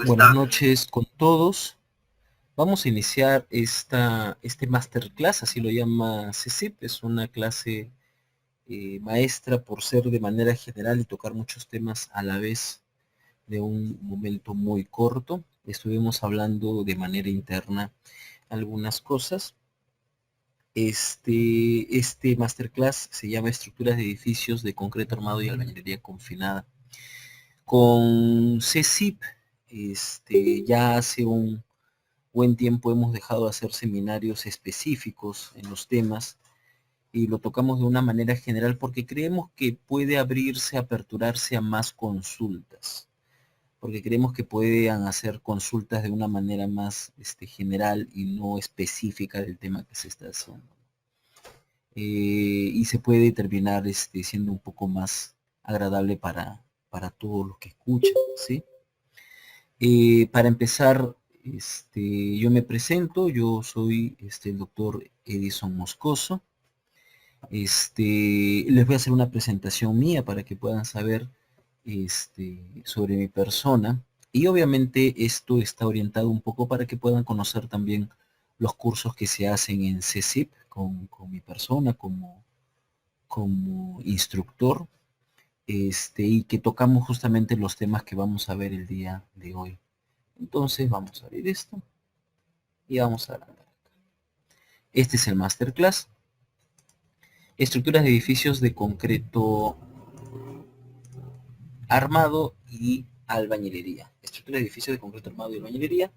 Buenas noches con todos. Vamos a iniciar este masterclass, así lo llama CECIP. Es una clase maestra por ser de manera general y tocar muchos temas a la vez de un momento muy corto. Estuvimos hablando de manera interna algunas cosas. Este masterclass se llama Estructuras de edificios de concreto armado y albañilería confinada. Con CECIP, ya hace un buen tiempo hemos dejado de hacer seminarios específicos en los temas y lo tocamos de una manera general porque creemos que puede abrirse, aperturarse a más consultas, porque creemos que pueden hacer consultas de una manera más general y no específica del tema que se está haciendo. Y se puede terminar siendo un poco más agradable para todos los que escuchan, ¿sí? Para empezar, yo me presento, yo soy el doctor Edison Moscoso. Les voy a hacer una presentación mía para que puedan saber sobre mi persona. Y obviamente esto está orientado un poco para que puedan conocer también los cursos que se hacen en CECIP con mi persona como instructor, y que tocamos justamente los temas que vamos a ver el día de hoy. Entonces vamos a abrir esto y vamos a agrandar. Este es el masterclass. Estructuras de edificios de concreto armado y albañilería. Estructuras de edificios de concreto armado y albañilería.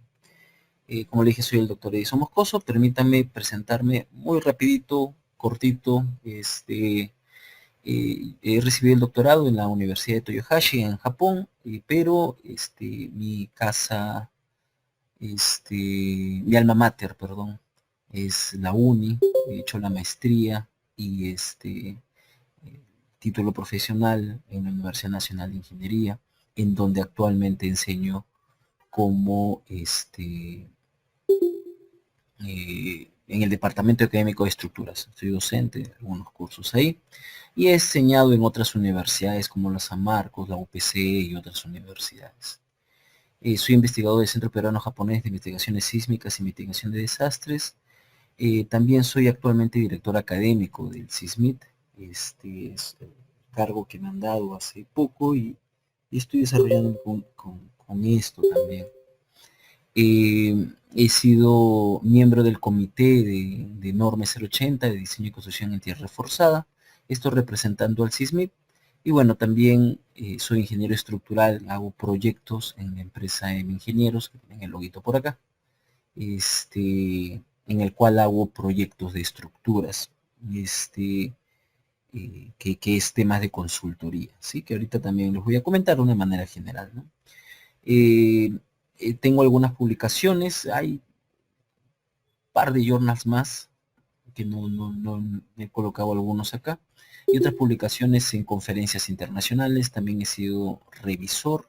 Como le dije, soy el doctor Edison Moscoso. Permítanme presentarme muy rapidito, cortito. He recibido el doctorado en la Universidad de Toyohashi en Japón, pero mi casa, mi alma mater, perdón, es la UNI. He hecho la maestría y título profesional en la Universidad Nacional de Ingeniería, en donde actualmente enseño como en el Departamento Académico de Estructuras. Soy docente de algunos cursos ahí y he enseñado en otras universidades como la San Marcos, la UPC y otras universidades. Soy investigador del Centro Peruano Japonés de Investigaciones Sísmicas y Mitigación de Desastres. También soy actualmente director académico del CISMIT. Este es el cargo que me han dado hace poco y estoy desarrollando con esto también. He sido miembro del comité de Norme 080 de diseño y construcción en tierra reforzada, esto representando al CISMIT. Y bueno, también soy ingeniero estructural, hago proyectos en la empresa M Ingenieros, que tienen el loguito por acá, en el cual hago proyectos de estructuras, que es temas de consultoría, ¿sí? Que ahorita también los voy a comentar de una manera general, ¿no? Eh, Tengo algunas publicaciones, hay un par de journals más, que no he colocado algunos acá, y otras publicaciones en conferencias internacionales. También he sido revisor.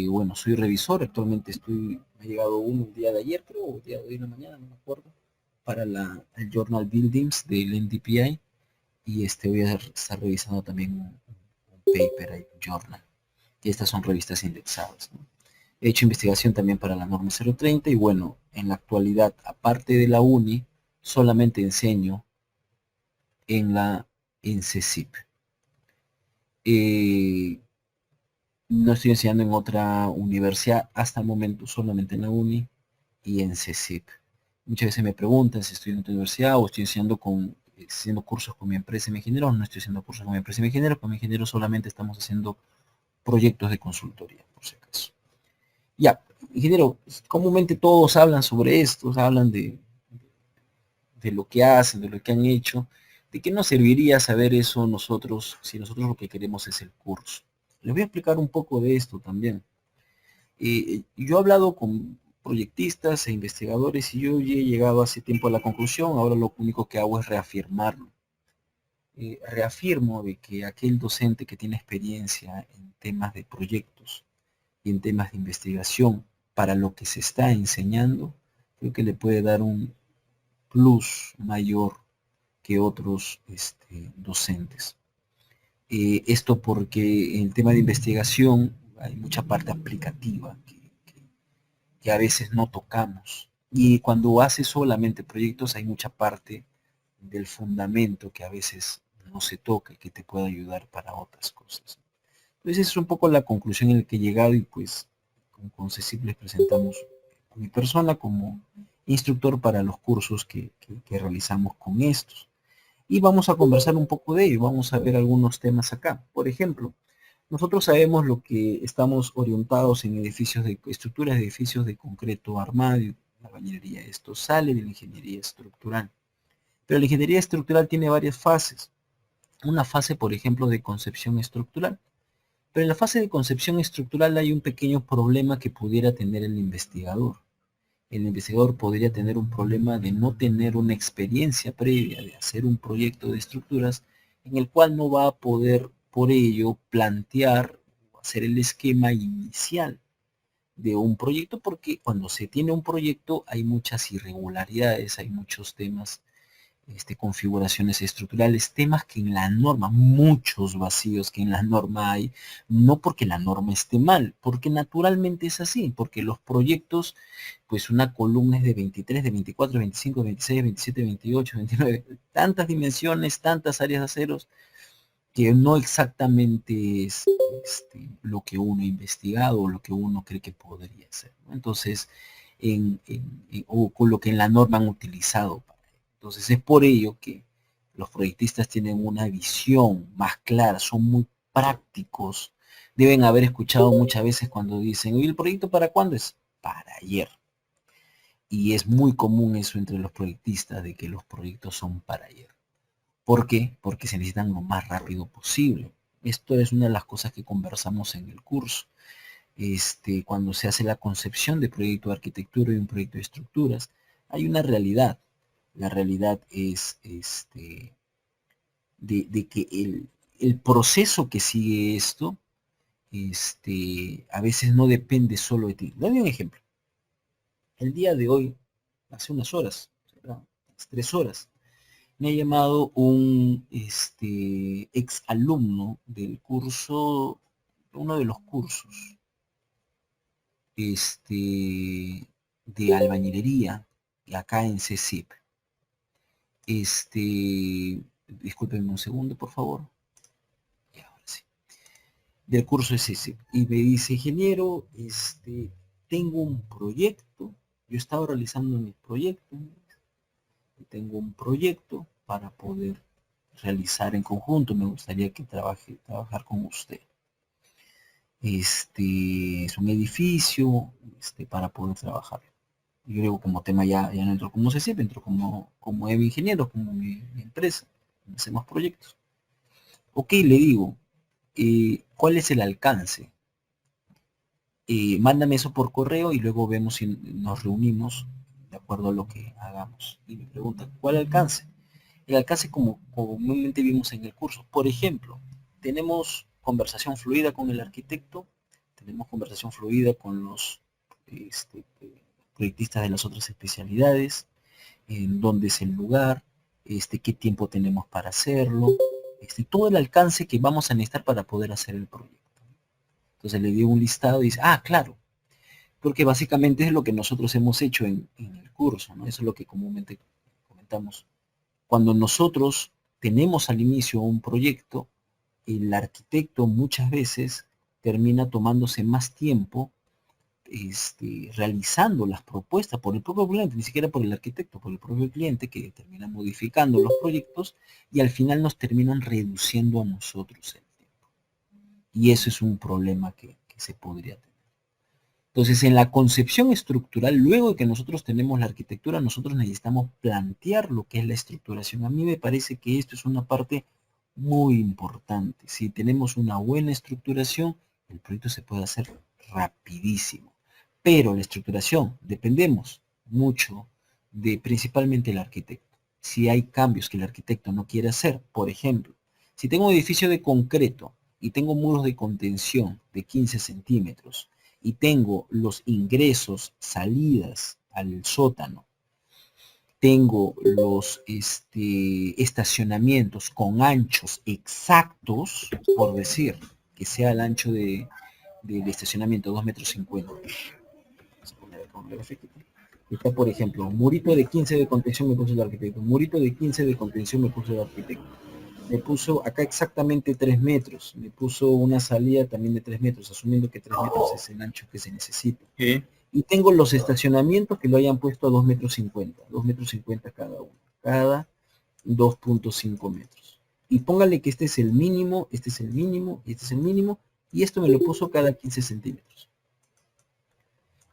Bueno, soy revisor, actualmente me ha llegado uno el día de ayer, creo, o el día de hoy en la mañana, no me acuerdo, para el Journal Buildings del NDPI, y voy a estar revisando también un paper ahí, un journal, y estas son revistas indexadas, ¿no? He hecho investigación también para la norma 030 y bueno, en la actualidad, aparte de la UNI, solamente enseño en CECIP. No estoy enseñando en otra universidad hasta el momento, solamente en la UNI y en CECIP. Muchas veces me preguntan si estoy en otra universidad o estoy haciendo cursos con mi empresa de ingenieros. No estoy haciendo cursos con mi empresa de ingenieros, con mi ingeniero solamente estamos haciendo proyectos de consultoría, por si acaso. Ya, ingeniero, comúnmente todos hablan sobre esto, hablan de lo que hacen, de lo que han hecho. ¿De qué nos serviría saber eso nosotros, si nosotros lo que queremos es el curso? Les voy a explicar un poco de esto también. Yo he hablado con proyectistas e investigadores y yo he llegado hace tiempo a la conclusión, ahora lo único que hago es reafirmarlo. Reafirmo de que aquel docente que tiene experiencia en temas de proyectos y en temas de investigación para lo que se está enseñando, creo que le puede dar un plus mayor que otros docentes. Esto porque en el tema de investigación Hay mucha parte aplicativa que a veces no tocamos. Y cuando haces solamente proyectos hay mucha parte del fundamento que a veces no se toca y que te puede ayudar para otras cosas. Entonces esa es un poco la conclusión en la que he llegado y pues con Cecil les presentamos a mi persona como instructor para los cursos que realizamos con estos. Y vamos a conversar un poco de ello, vamos a ver algunos temas acá. Por ejemplo, nosotros sabemos lo que estamos orientados en edificios de estructuras de edificios de concreto armado y albañilería. Esto sale de la ingeniería estructural. Pero la ingeniería estructural tiene varias fases. Una fase, por ejemplo, de concepción estructural. Pero en la fase de concepción estructural hay un pequeño problema que pudiera tener el investigador. El investigador podría tener un problema de no tener una experiencia previa de hacer un proyecto de estructuras en el cual no va a poder, por ello, plantear o hacer el esquema inicial de un proyecto, porque cuando se tiene un proyecto hay muchas irregularidades, hay muchos temas, configuraciones estructurales, temas que en la norma, muchos vacíos que en la norma hay, no porque la norma esté mal, porque naturalmente es así, porque los proyectos, pues una columna es de 23, de 24, de 25, de 26, de 27, de 28, 29, tantas dimensiones, tantas áreas de aceros, que no exactamente es lo que uno ha investigado o lo que uno cree que podría ser, ¿no? Entonces, o con lo que en la norma han utilizado. Entonces, es por ello que los proyectistas tienen una visión más clara, son muy prácticos. Deben haber escuchado muchas veces cuando dicen, ¿y el proyecto para cuándo es? Para ayer. Y es muy común eso entre los proyectistas, de que los proyectos son para ayer. ¿Por qué? Porque se necesitan lo más rápido posible. Esto es una de las cosas que conversamos en el curso. Cuando se hace la concepción de proyecto de arquitectura y un proyecto de estructuras, hay una realidad. La realidad es de que el proceso que sigue esto, a veces no depende solo de ti. Doy un ejemplo. El día de hoy, hace unas horas, 3 horas, me ha llamado un ex alumno del curso, uno de los cursos de albañilería acá en CECIP. Discúlpenme un segundo, por favor. Y ahora sí. Del curso de CECIP. Y me dice, ingeniero, tengo un proyecto. Yo estaba realizando mis proyectos. Y tengo un proyecto para poder realizar en conjunto. Me gustaría que trabajar con usted. Es un edificio para poder trabajar. Yo digo, como tema ya no entro como CCP, entro como ingeniero, como mi empresa. Hacemos proyectos. Ok, le digo, ¿cuál es el alcance? Mándame eso por correo y luego vemos si nos reunimos de acuerdo a lo que hagamos. Y me pregunta, ¿cuál alcance? El alcance como comúnmente vimos en el curso. Por ejemplo, tenemos conversación fluida con el arquitecto, tenemos conversación fluida con los proyectistas de las otras especialidades, en dónde es el lugar, qué tiempo tenemos para hacerlo, todo el alcance que vamos a necesitar para poder hacer el proyecto. Entonces le dio un listado y dice, ah, claro, porque básicamente es lo que nosotros hemos hecho en el curso, ¿no? Eso es lo que comúnmente comentamos. Cuando nosotros tenemos al inicio un proyecto, el arquitecto muchas veces termina tomándose más tiempo realizando las propuestas por el propio cliente, ni siquiera por el arquitecto, por el propio cliente, que termina modificando los proyectos y al final nos terminan reduciendo a nosotros el tiempo. Y eso es un problema que se podría tener. Entonces, en la concepción estructural, luego de que nosotros tenemos la arquitectura, nosotros necesitamos plantear lo que es la estructuración. A mí me parece que esto es una parte muy importante. Si tenemos una buena estructuración, el proyecto se puede hacer rapidísimo. Pero la estructuración, dependemos mucho de principalmente el arquitecto. Si hay cambios que el arquitecto no quiere hacer, por ejemplo, si tengo un edificio de concreto y tengo muros de contención de 15 centímetros, y tengo los ingresos, salidas al sótano, tengo los estacionamientos con anchos exactos, por decir, que sea el ancho de del estacionamiento, 2,50 metros. Vamos a poner acá un gráfico. Está, por ejemplo, murito de 15 de contención me puso el arquitecto, murito de 15 de contención me puso el arquitecto. Me puso acá exactamente 3 metros, me puso una salida también de 3 metros, asumiendo que 3 metros es el ancho que se necesita. Sí. Y tengo los estacionamientos que lo hayan puesto a 2,50 metros cada uno, cada 2,5 metros. Y póngale que este es el mínimo, este es el mínimo, y este es el mínimo, y esto me lo puso cada 15 centímetros.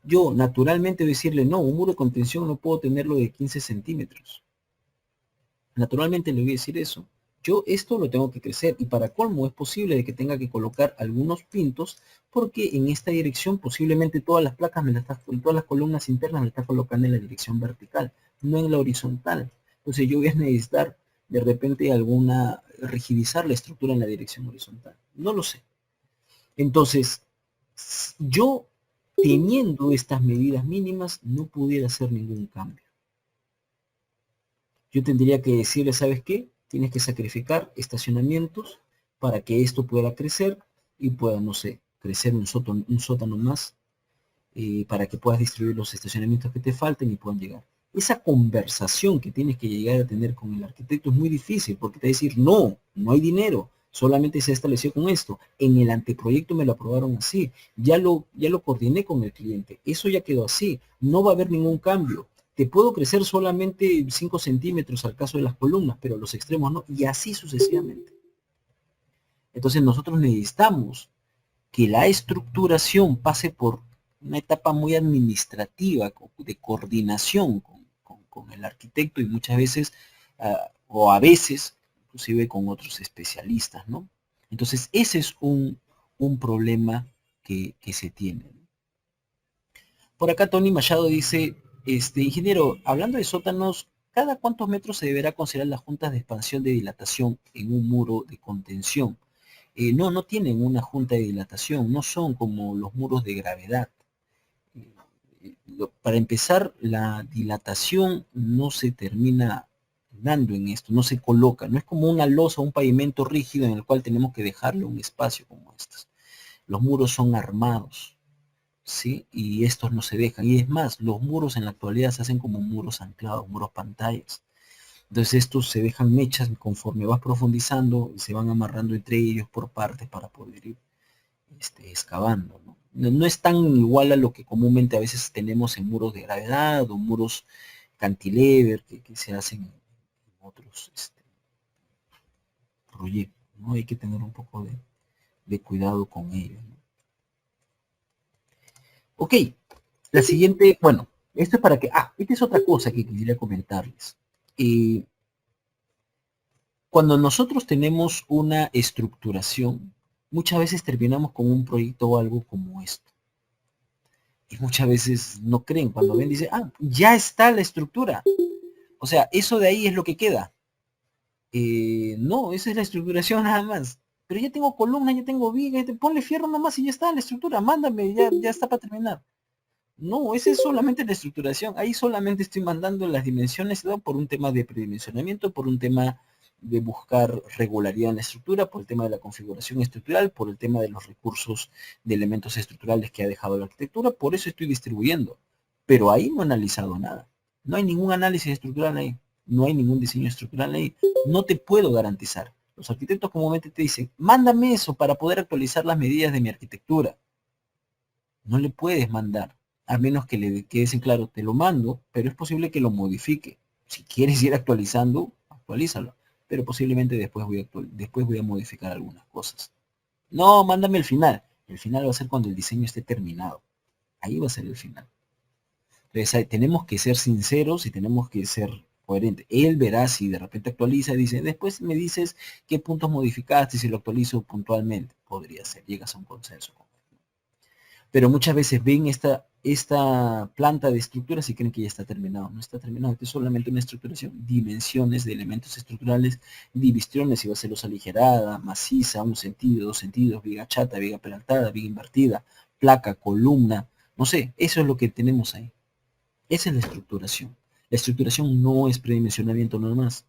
Yo naturalmente decirle, no, un muro de contención no puedo tenerlo de 15 centímetros. Naturalmente le voy a decir eso. Yo esto lo tengo que crecer y para colmo es posible de que tenga que colocar algunos pintos porque en esta dirección posiblemente todas las placas, todas las columnas internas me las está colocando en la dirección vertical, no en la horizontal. Entonces yo voy a necesitar de repente rigidizar la estructura en la dirección horizontal. No lo sé. Entonces, yo teniendo estas medidas mínimas no pudiera hacer ningún cambio. Yo tendría que decirle, ¿sabes qué? Tienes que sacrificar estacionamientos para que esto pueda crecer y pueda, no sé, crecer un sótano más para que puedas distribuir los estacionamientos que te falten y puedan llegar. Esa conversación que tienes que llegar a tener con el arquitecto es muy difícil porque te va a decir, no, no hay dinero, solamente se estableció con esto. En el anteproyecto me lo aprobaron así, ya lo coordiné con el cliente, eso ya quedó así, no va a haber ningún cambio. Te puedo crecer solamente 5 centímetros al caso de las columnas, pero los extremos no, y así sucesivamente. Entonces nosotros necesitamos que la estructuración pase por una etapa muy administrativa, de coordinación con el arquitecto y muchas veces, o a veces, inclusive con otros especialistas, ¿no? Entonces ese es un problema que se tiene. Por acá Tony Machado dice, ingeniero, hablando de sótanos, ¿cada cuántos metros se deberá considerar las juntas de expansión de dilatación en un muro de contención? No tienen una junta de dilatación, no son como los muros de gravedad. Para empezar, la dilatación no se termina dando en esto, no se coloca, no es como una losa, un pavimento rígido en el cual tenemos que dejarle un espacio como estos. Los muros son armados, ¿sí? Y estos no se dejan. Y es más, los muros en la actualidad se hacen como muros anclados, muros pantallas. Entonces estos se dejan mechas conforme vas profundizando y se van amarrando entre ellos por partes para poder ir excavando, ¿no? No es tan igual a lo que comúnmente a veces tenemos en muros de gravedad o muros cantilever que se hacen en otros proyectos, ¿no? Hay que tener un poco de cuidado con ello, ¿no? Ok, la siguiente, bueno, esto es para que, esta es otra cosa que quisiera comentarles. Cuando nosotros tenemos una estructuración, muchas veces terminamos con un proyecto o algo como esto. Y muchas veces no creen, cuando ven, dicen, ya está la estructura. O sea, eso de ahí es lo que queda. No, esa es la estructuración nada más. Pero ya tengo columna, ya tengo viga, ponle fierro nomás y ya está la estructura, mándame, ya está para terminar. No, esa es solamente la estructuración. Ahí solamente estoy mandando las dimensiones, ¿no? Por un tema de predimensionamiento, por un tema de buscar regularidad en la estructura, por el tema de la configuración estructural, por el tema de los recursos de elementos estructurales que ha dejado la arquitectura. Por eso estoy distribuyendo. Pero ahí no he analizado nada. No hay ningún análisis estructural ahí. No hay ningún diseño estructural ahí. No te puedo garantizar. Los arquitectos comúnmente te dicen, mándame eso para poder actualizar las medidas de mi arquitectura. No le puedes mandar, a menos que le quede en claro, te lo mando, pero es posible que lo modifique. Si quieres ir actualizando, actualízalo. Pero posiblemente después voy a modificar algunas cosas. No, mándame el final. El final va a ser cuando el diseño esté terminado. Ahí va a ser el final. Entonces tenemos que ser sinceros y tenemos que ser coherentes. Él verá si de repente actualiza y dice, después me dices qué puntos modificaste si lo actualizo puntualmente. Podría ser, llegas a un consenso. Pero muchas veces ven esta planta de estructuras y creen que ya está terminado. No está terminado, es solamente una estructuración, dimensiones de elementos estructurales, divisiones, si va a ser losa aligerada, maciza, un sentido, dos sentidos, viga chata, viga peraltada, viga invertida, placa, columna, no sé, eso es lo que tenemos ahí. Esa es la estructuración. La estructuración no es predimensionamiento nada más.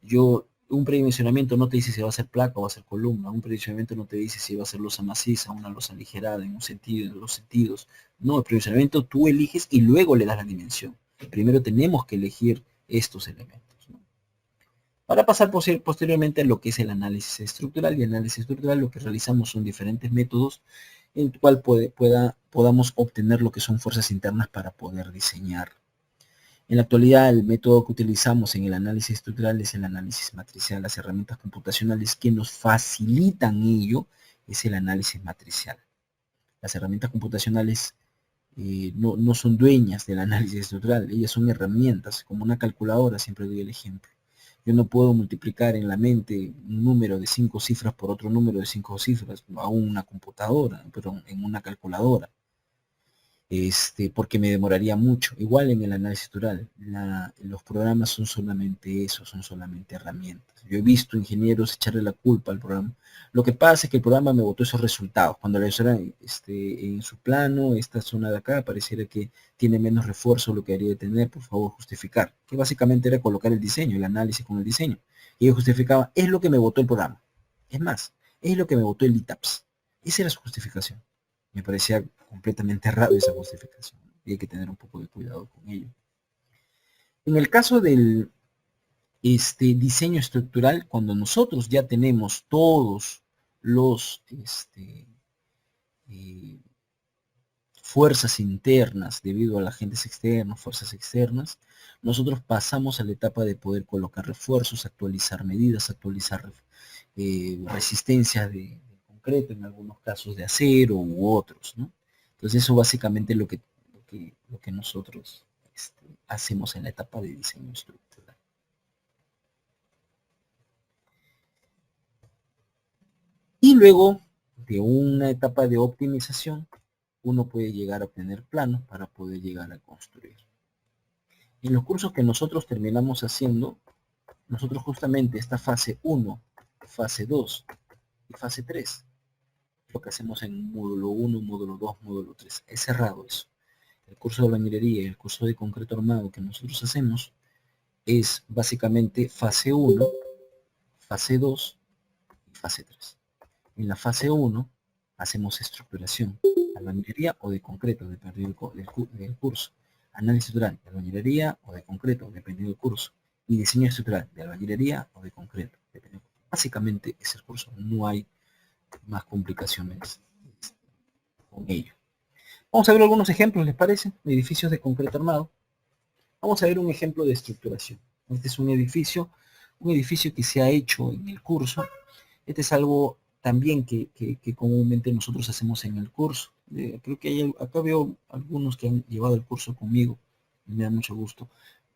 Yo Un predimensionamiento no te dice si va a ser placa o va a ser columna. Un predimensionamiento no te dice si va a ser losa maciza, una losa aligerada en un sentido, en dos sentidos. No, el predimensionamiento tú eliges y luego le das la dimensión. Primero tenemos que elegir estos elementos, ¿no? Para pasar posteriormente a lo que es el análisis estructural. Y análisis estructural lo que realizamos son diferentes métodos en el cual podamos obtener lo que son fuerzas internas para poder diseñar. En la actualidad, el método que utilizamos en el análisis estructural es el análisis matricial. Las herramientas computacionales que nos facilitan ello es el análisis matricial. Las herramientas computacionales no son dueñas del análisis estructural, ellas son herramientas, como una calculadora, siempre doy el ejemplo. Yo no puedo multiplicar en la mente un número de 5 cifras por otro número de 5 cifras, a una computadora, pero en una calculadora. Porque me demoraría mucho. Igual en el análisis estructural, los programas son solamente eso, son solamente herramientas. Yo he visto ingenieros echarle la culpa al programa. Lo que pasa es que el programa me botó esos resultados. Cuando le era en su plano, esta zona de acá, pareciera que tiene menos refuerzo lo que haría de tener, por favor, justificar. Que básicamente era colocar el diseño, el análisis con el diseño. Y yo justificaba, es lo que me botó el programa. Es más, es lo que me botó el ITAPS. Esa era su justificación. Me parecía completamente errado esa justificación, ¿no? Y hay que tener un poco de cuidado con ello. En el caso del diseño estructural, cuando nosotros ya tenemos todos los eh, fuerzas internas debido a los agentes externos, fuerzas externas, nosotros pasamos a la etapa de poder colocar refuerzos, actualizar medidas, actualizar resistencias de concreto, en algunos casos de acero u otros, ¿no? Entonces eso básicamente es lo que nosotros hacemos en la etapa de diseño estructural. Y luego de una etapa de optimización, uno puede llegar a obtener planos para poder llegar a construir. En los cursos que nosotros terminamos haciendo, nosotros justamente esta fase 1, fase 2 y fase 3, lo que hacemos en módulo 1, módulo 2, módulo 3, es cerrado eso. El curso de albañilería y el curso de concreto armado que nosotros hacemos es básicamente fase 1, fase 2 y fase 3. En la fase 1 hacemos estructuración, albañilería o de concreto, dependiendo del curso. Análisis estructural de albañilería o de concreto, dependiendo del curso. Y diseño estructural de albañilería o de concreto, dependiendo. Básicamente es el curso, no hay más complicaciones con ello. Vamos a ver algunos ejemplos, ¿les parece? Edificios de concreto armado. Vamos a ver un ejemplo de estructuración. Este es un edificio que se ha hecho en el curso. Este es algo también que comúnmente nosotros hacemos en el curso. Creo que acá veo algunos que han llevado el curso conmigo. Me da mucho gusto.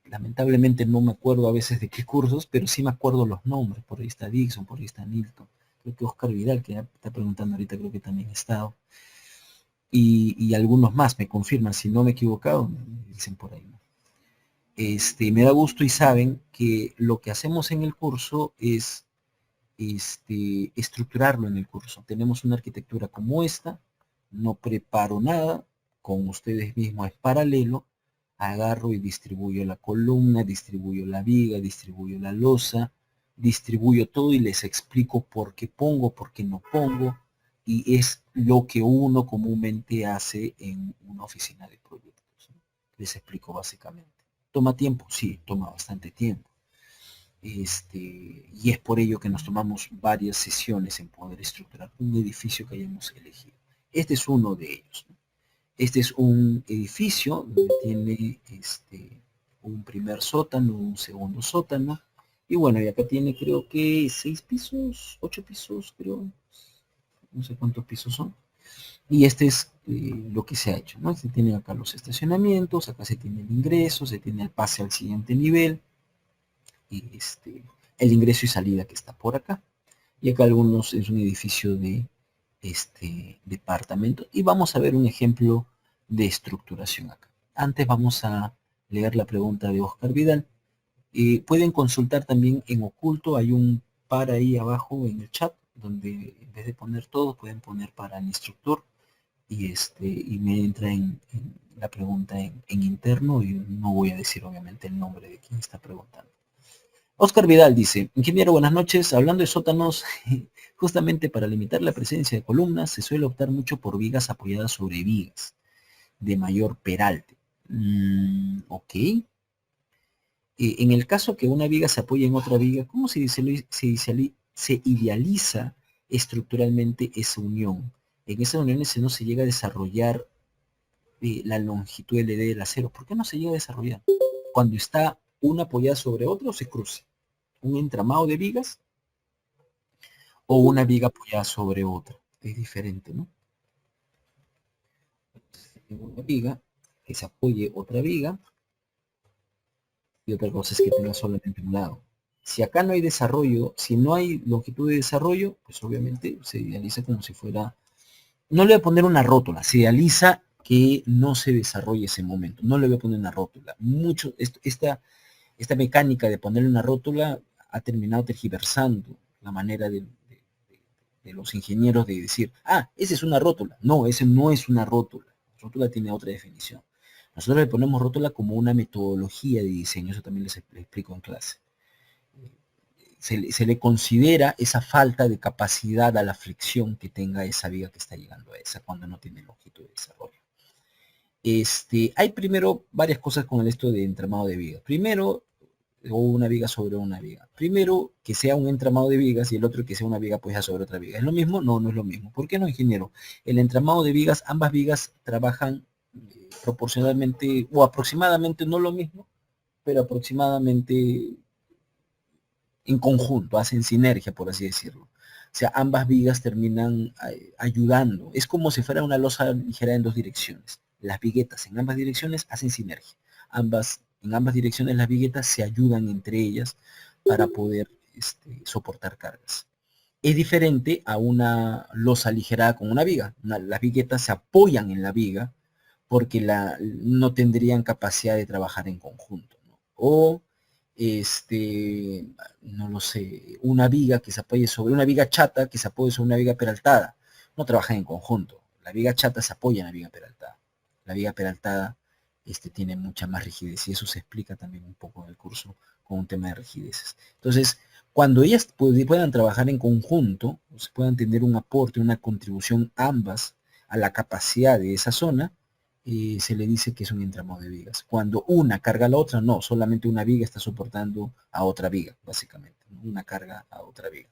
Lamentablemente no me acuerdo a veces de qué cursos, pero sí me acuerdo los nombres. Por ahí está Dixon, por ahí está Nilton. Creo que Oscar Vidal, que ya está preguntando ahorita, creo que también ha estado. Y algunos más me confirman, si no me he equivocado, me dicen por ahí, ¿no? Me da gusto y saben que lo que hacemos en el curso es estructurarlo en el curso. Tenemos una arquitectura como esta, no preparo nada, con ustedes mismos es paralelo, agarro y distribuyo la columna, distribuyo la viga, distribuyo la losa, distribuyo todo y les explico por qué pongo, por qué no pongo, y es lo que uno comúnmente hace en una oficina de proyectos, ¿no? Les explico básicamente. ¿Toma tiempo? Sí, toma bastante tiempo. Y es por ello que nos tomamos varias sesiones en poder estructurar un edificio que hayamos elegido. Este es uno de ellos, ¿no? Este es un edificio donde tiene un primer sótano, un segundo sótano, y bueno, y acá tiene creo que 6 pisos, 8 pisos, creo, no sé cuántos pisos son. Y este es lo que se ha hecho, ¿no? Se tienen acá los estacionamientos, acá se tiene el ingreso, se tiene el pase al siguiente nivel, y el ingreso y salida que está por acá. Y acá algunos es un edificio de departamento. Y vamos a ver un ejemplo de estructuración acá. Antes vamos a leer la pregunta de Oscar Vidal. Pueden consultar también en oculto, hay un par ahí abajo en el chat, donde en vez de poner todo, pueden poner para el instructor, y me entra en la pregunta en interno, y no voy a decir obviamente el nombre de quien está preguntando. Oscar Vidal dice, ingeniero, buenas noches. Hablando de sótanos, justamente para limitar la presencia de columnas, se suele optar mucho por vigas apoyadas sobre vigas de mayor peralte. Ok. En el caso que una viga se apoye en otra viga, ¿cómo se idealiza estructuralmente esa unión? En esas uniones no se llega a desarrollar la longitud LD del acero. ¿Por qué no se llega a desarrollar? Cuando está una apoyada sobre otra o se cruza. Un entramado de vigas o una viga apoyada sobre otra. Es diferente, ¿no? Una viga que se apoye otra viga y otra cosa es que tenga solamente un lado. Si acá no hay desarrollo, si no hay longitud de desarrollo, pues obviamente se idealiza como si fuera, no le voy a poner una rótula, se idealiza que no se desarrolle ese momento, no le voy a poner una rótula. Esta mecánica de ponerle una rótula ha terminado tergiversando la manera de los ingenieros de decir, ah, esa es una rótula. No, ese no es una rótula. La rótula tiene otra definición. Nosotros le ponemos rótula como una metodología de diseño, eso también les explico en clase. Se le considera esa falta de capacidad a la flexión que tenga esa viga que está llegando a esa cuando no tiene longitud de desarrollo. Hay primero varias cosas con esto de entramado de vigas. Primero, o una viga sobre una viga. Primero, que sea un entramado de vigas y el otro que sea una viga apoyada sobre otra viga. ¿Es lo mismo? No, no es lo mismo. ¿Por qué no, ingeniero? El entramado de vigas, ambas vigas trabajan proporcionalmente o aproximadamente, no lo mismo, pero aproximadamente en conjunto, hacen sinergia, por así decirlo. O sea, ambas vigas terminan ayudando. Es como si fuera una losa ligera en dos direcciones. Las viguetas en ambas direcciones hacen sinergia. En ambas direcciones las viguetas se ayudan entre ellas para poder soportar cargas. Es diferente a una losa aligerada con una viga. Las viguetas se apoyan en la viga porque no tendrían capacidad de trabajar en conjunto, ¿no? O no lo sé, una viga que se apoye sobre una viga chata que se apoye sobre una viga peraltada. No trabajan en conjunto. La viga chata se apoya en la viga peraltada. La viga peraltada tiene mucha más rigidez y eso se explica también un poco en el curso con un tema de rigideces. Entonces, cuando ellas puedan trabajar en conjunto, se puedan tener un aporte, una contribución ambas a la capacidad de esa zona, se le dice que es un entramado de vigas. Cuando una carga a la otra, no, solamente una viga está soportando a otra viga, básicamente, ¿no? Una carga a otra viga.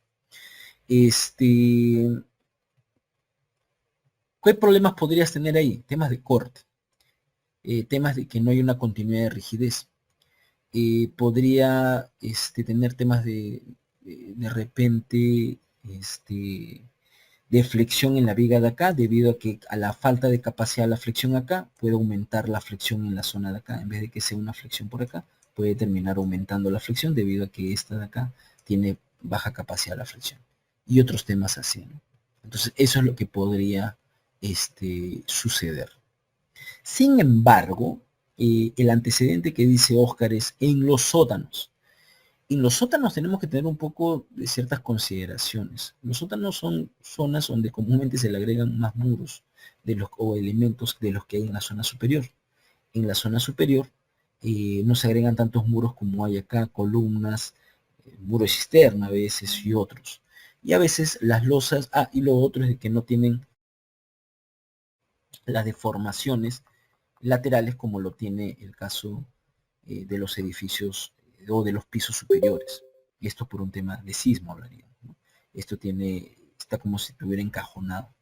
¿Qué problemas podrías tener ahí? Temas de corte, temas de que no hay una continuidad de rigidez. Podría tener temas de repente, de flexión en la viga de acá, debido a que a la falta de capacidad de la flexión acá, puede aumentar la flexión en la zona de acá. En vez de que sea una flexión por acá, puede terminar aumentando la flexión debido a que esta de acá tiene baja capacidad de la flexión. Y otros temas así, ¿no? Entonces, eso es lo que podría suceder. Sin embargo, el antecedente que dice Oscar es en los sótanos. En los sótanos tenemos que tener un poco de ciertas consideraciones. Los sótanos son zonas donde comúnmente se le agregan más muros o elementos de los que hay en la zona superior. En la zona superior no se agregan tantos muros como hay acá, columnas, muro de cisterna a veces y otros. Y a veces las losas, y lo otro es de que no tienen las deformaciones laterales como lo tiene el caso de los edificios o de los pisos superiores. Y esto por un tema de sismo hablaríamos, ¿no? Esto está como si estuviera encajonado.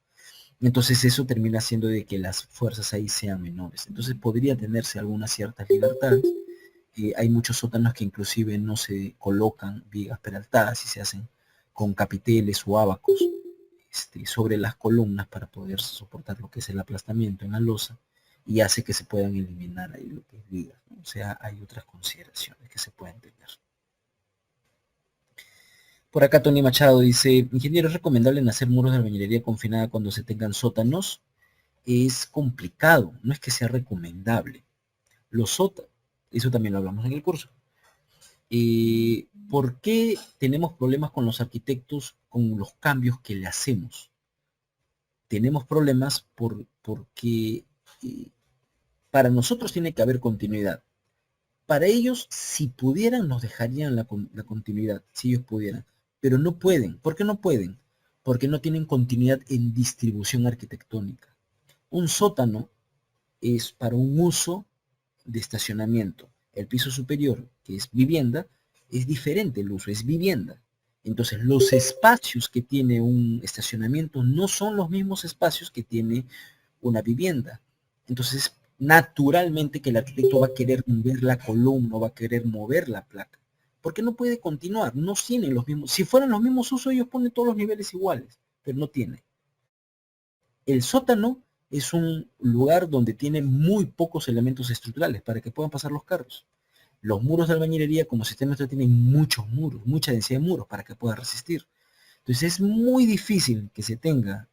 Entonces eso termina haciendo de que las fuerzas ahí sean menores. Entonces podría tenerse algunas ciertas libertades. Hay muchos sótanos que inclusive no se colocan vigas peraltadas y se hacen con capiteles o abacos sobre las columnas para poder soportar lo que es el aplastamiento en la losa y hace que se puedan eliminar ahí lo que es vigas, ¿no? O sea, hay otras consideraciones que se pueden tener. Por acá Tony Machado dice, ingeniero, ¿es recomendable en hacer muros de albañilería confinada cuando se tengan sótanos? Es complicado, no es que sea recomendable. Los sótanos, eso también lo hablamos en el curso. ¿Por qué tenemos problemas con los arquitectos con los cambios que le hacemos? Tenemos problemas porque para nosotros tiene que haber continuidad. para ellos, si pudieran, nos dejarían la continuidad, si ellos pudieran, pero no pueden. ¿Por qué no pueden? Porque no tienen continuidad en distribución arquitectónica. Un sótano es para un uso de estacionamiento. El piso superior, que es vivienda, es diferente el uso, es vivienda. Entonces, los espacios que tiene un estacionamiento no son los mismos espacios que tiene una vivienda. Entonces, naturalmente que el arquitecto va a querer mover la columna, va a querer mover la placa, porque no puede continuar, no tienen los mismos. Si fueran los mismos usos, ellos ponen todos los niveles iguales, pero no tiene. El sótano es un lugar donde tiene muy pocos elementos estructurales para que puedan pasar los carros. Los muros de albañilería como sistema nuestro tienen muchos muros, mucha densidad de muros para que pueda resistir. Entonces es muy difícil que se tenga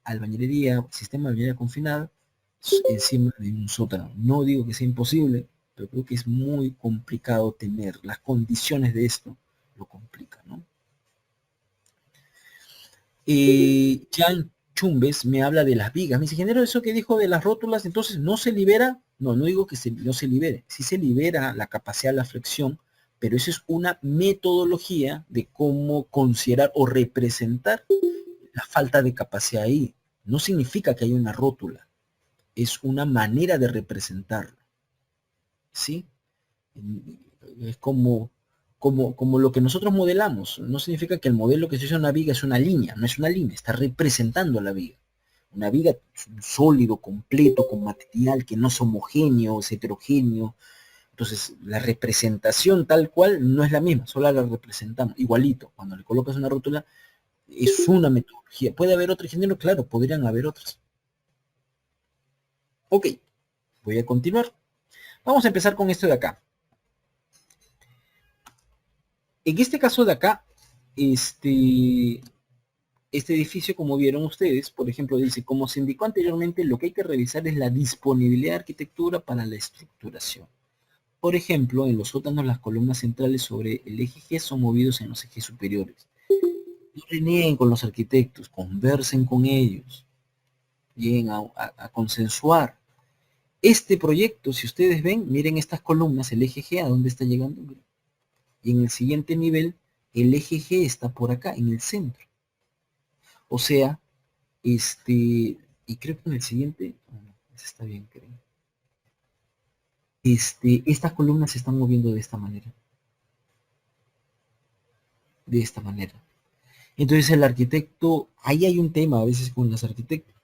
albañilería, sistema de albañilería confinada encima de un sótano. No digo que sea imposible, pero creo que es muy complicado tener. Las condiciones de esto lo complican, ¿no? Jan Chumbes me habla de las vigas. Me dice, ingeniero, eso que dijo de las rótulas, entonces no se libera. No, no digo que no se libere. Sí se libera la capacidad de la flexión, pero eso es una metodología de cómo considerar o representar la falta de capacidad ahí. No significa que haya una rótula. Es una manera de representarlo. ¿Sí? Es como lo que nosotros modelamos. No significa que el modelo que se usa en una viga es una línea, no es una línea, está representando la viga. Una viga es un sólido, completo, con material que no es homogéneo, es heterogéneo. Entonces, la representación tal cual no es la misma, solo la representamos. Igualito, cuando le colocas una rótula, es una metodología. ¿Puede haber otro género? Claro, podrían haber otras. Ok, voy a continuar. Vamos a empezar con esto de acá. En este caso de acá, este edificio, como vieron ustedes, por ejemplo, dice, como se indicó anteriormente, lo que hay que revisar es la disponibilidad de arquitectura para la estructuración. Por ejemplo, en los sótanos las columnas centrales sobre el eje G son movidos en los ejes superiores. No renieguen con los arquitectos, conversen con ellos, lleguen a consensuar. Este proyecto, si ustedes ven, miren estas columnas, el eje G, ¿a dónde está llegando? Y en el siguiente nivel, el eje G está por acá, en el centro. O sea, y creo que en el siguiente, está bien, creo. Estas columnas se están moviendo de esta manera. De esta manera. Entonces el arquitecto, ahí hay un tema a veces con los arquitectos.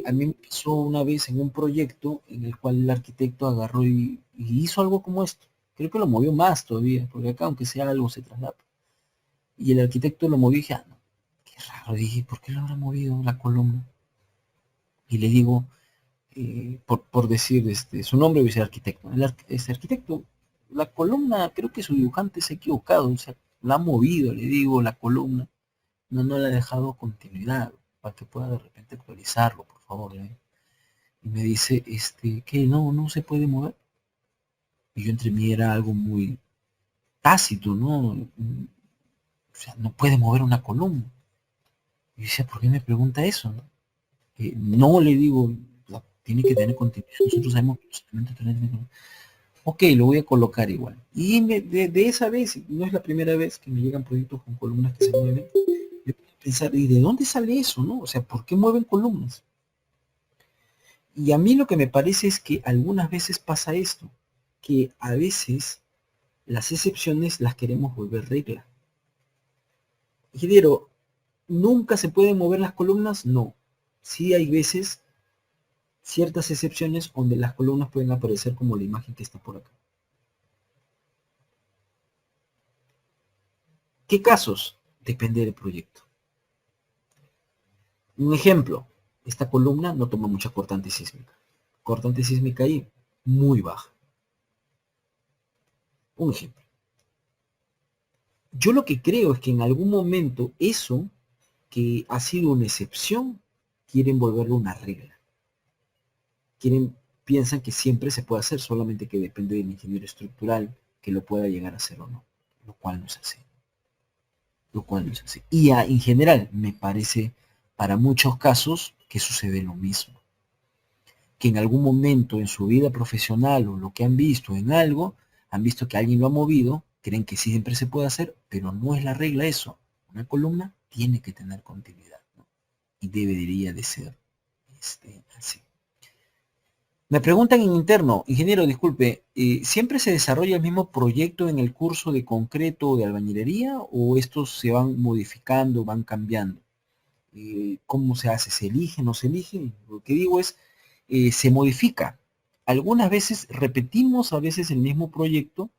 A mí me pasó una vez en un proyecto en el cual el arquitecto agarró y hizo algo como esto. Creo que lo movió más todavía, porque acá aunque sea algo se traslapa. Y el arquitecto lo movió y dije, no, qué raro, dije, ¿por qué lo habrá movido la columna? Y le digo, por decir su nombre, voy a ser arquitecto. Ese arquitecto, la columna, creo que su dibujante se ha equivocado, o sea, la ha movido, le digo, la columna, no le ha dejado continuidad, para que pueda de repente actualizarlo, por favor. Y me dice, que no se puede mover. Y yo entre mí era algo muy tácito, ¿no? O sea, no puede mover una columna. Y decía, ¿por qué me pregunta eso? No le digo, tiene que tener continuidad. Nosotros sabemos que los elementos tienen que tener continuidad. Ok, lo voy a colocar igual. Y de esa vez, no es la primera vez que me llegan proyectos con columnas que se mueven, yo pensar, ¿y de dónde sale eso, no? O sea, ¿por qué mueven columnas? Y a mí lo que me parece es que algunas veces pasa esto, que a veces las excepciones las queremos volver regla. Ingeniero, ¿nunca se pueden mover las columnas? No. Sí hay veces, ciertas excepciones donde las columnas pueden aparecer como la imagen que está por acá. ¿Qué casos? Depende del proyecto. Un ejemplo, esta columna no toma mucha cortante sísmica. Cortante sísmica ahí, muy baja. Un ejemplo. Yo lo que creo es que en algún momento eso, que ha sido una excepción, quieren volverlo una regla. Piensan que siempre se puede hacer, solamente que depende del ingeniero estructural que lo pueda llegar a hacer o no. Lo cual no es así. Lo cual no es así. Y en general, me parece, para muchos casos, que sucede lo mismo. que en algún momento en su vida profesional o lo que han visto en algo, han visto que alguien lo ha movido, creen que siempre se puede hacer, pero no es la regla eso. Una columna tiene que tener continuidad, ¿no? Y debería de ser así. Me preguntan en interno, ingeniero, disculpe, ¿siempre se desarrolla el mismo proyecto en el curso de concreto o de albañilería o estos se van modificando, van cambiando? ¿Cómo se hace? ¿Se elige, no se elige? Lo que digo es, se modifica. Algunas veces repetimos a veces el mismo proyecto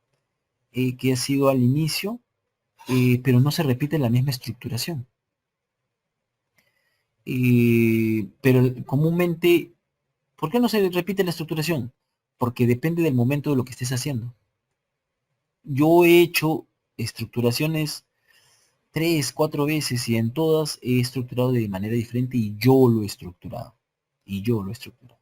que ha sido al inicio, pero no se repite la misma estructuración. Pero comúnmente, ¿por qué no se repite la estructuración? Porque depende del momento de lo que estés haciendo. Yo he hecho estructuraciones 3, 4 veces y en todas he estructurado de manera diferente y yo lo he estructurado. Y yo lo he estructurado.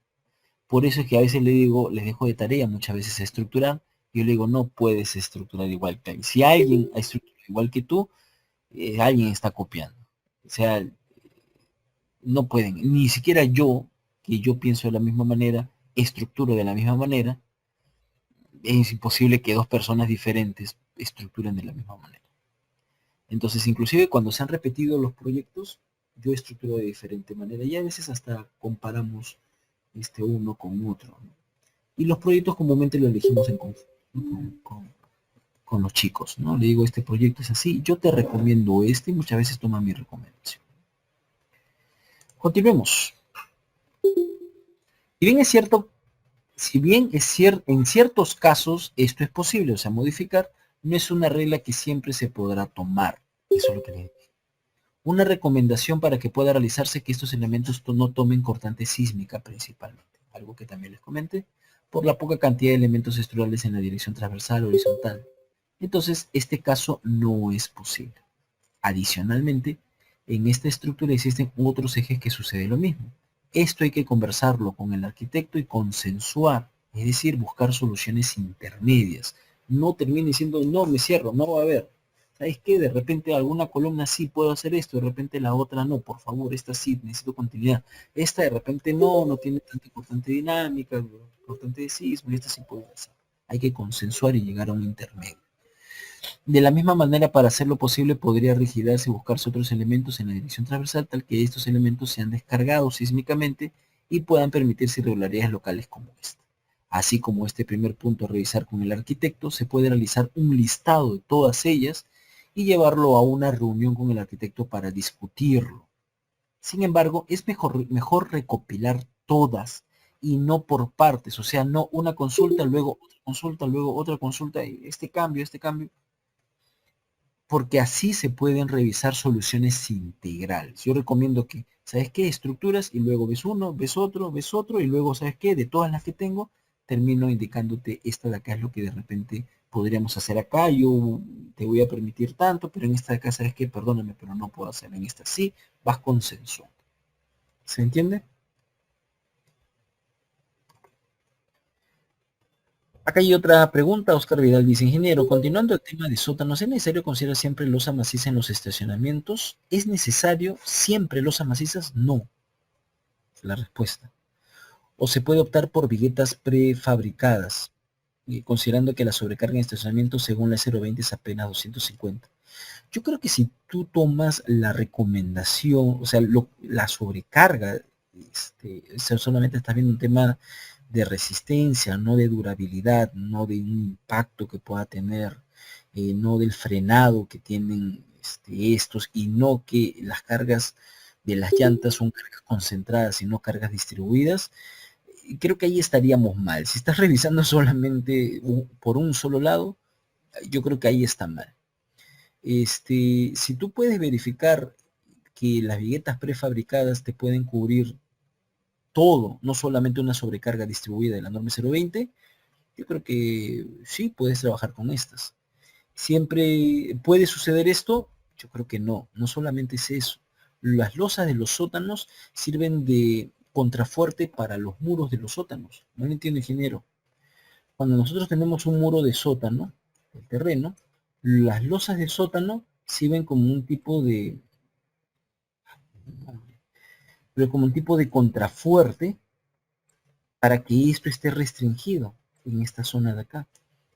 Por eso es que a veces le digo, les dejo de tarea muchas veces estructurar. Yo le digo, no puedes estructurar igual que alguien. Si alguien ha estructurado igual que tú, alguien está copiando. O sea, no pueden, ni siquiera yo, que yo pienso de la misma manera, estructuro de la misma manera, es imposible que dos personas diferentes estructuren de la misma manera. Entonces, inclusive cuando se han repetido los proyectos, yo estructuro de diferente manera y a veces hasta comparamos uno con otro, ¿no? Y los proyectos comúnmente los elegimos en conjunto, ¿no? con los chicos, ¿no? Le digo, este proyecto es así, yo te recomiendo y muchas veces toma mi recomendación. Continuemos. Si bien es cierto, en ciertos casos esto es posible, o sea, modificar, no es una regla que siempre se podrá tomar. Eso es lo que le digo. Una recomendación para que pueda realizarse que estos elementos no tomen cortante sísmica principalmente, algo que también les comenté, por la poca cantidad de elementos estructurales en la dirección transversal o horizontal. Entonces, este caso no es posible. Adicionalmente, en esta estructura existen otros ejes que sucede lo mismo. Esto hay que conversarlo con el arquitecto y consensuar, es decir, buscar soluciones intermedias. No termine diciendo, no, me cierro, no va a haber. ¿Sabes qué? De repente alguna columna sí puedo hacer esto, de repente la otra no, por favor, esta sí, necesito continuidad. Esta de repente no tiene tanta importante dinámica, importante de sismo, y esta sí puedo hacer. Hay que consensuar y llegar a un intermedio. De la misma manera, para hacerlo posible, podría rigidarse y buscarse otros elementos en la dirección transversal, tal que estos elementos sean descargados sísmicamente y puedan permitirse irregularidades locales como esta. Así como este primer punto a revisar con el arquitecto, se puede realizar un listado de todas ellas y llevarlo a una reunión con el arquitecto para discutirlo. Sin embargo, es mejor recopilar todas y no por partes, o sea, no una consulta, luego otra consulta, este cambio, porque así se pueden revisar soluciones integrales. Yo recomiendo que, ¿sabes qué? Estructuras y luego ves uno, ves otro y luego, ¿sabes qué? De todas las que tengo, termino indicándote esta de acá es lo que de repente podríamos hacer acá. Yo te voy a permitir tanto, pero en esta de acá, ¿sabes qué? Perdóname, pero no puedo hacer. En esta sí, vas consensuando. ¿Se entiende? Acá hay otra pregunta, Oscar Vidal dice, ingeniero, continuando el tema de sótanos, ¿es necesario considerar siempre losa maciza en los estacionamientos? ¿Es necesario siempre losa macizas? No, es la respuesta. O se puede optar por viguetas prefabricadas, considerando que la sobrecarga en estacionamientos según la 020 es apenas 250. Yo creo que si tú tomas la recomendación, o sea, la sobrecarga, solamente estás viendo un tema de resistencia, no de durabilidad, no de un impacto que pueda tener, no del frenado que tienen estos, y no que las cargas de las llantas son cargas concentradas y no cargas distribuidas. Creo que ahí estaríamos mal. Si estás revisando solamente por un solo lado, yo creo que ahí está mal. Si tú puedes verificar que las viguetas prefabricadas te pueden cubrir todo, no solamente una sobrecarga distribuida de la norma 020, yo creo que sí puedes trabajar con estas. ¿Siempre puede suceder esto? Yo creo que no, no solamente es eso. Las losas de los sótanos sirven de contrafuerte para los muros de los sótanos. No lo entiendo, ingeniero. Cuando nosotros tenemos un muro de sótano, el terreno, las losas del sótano sirven como un tipo de, pero como un tipo de contrafuerte para que esto esté restringido en esta zona de acá.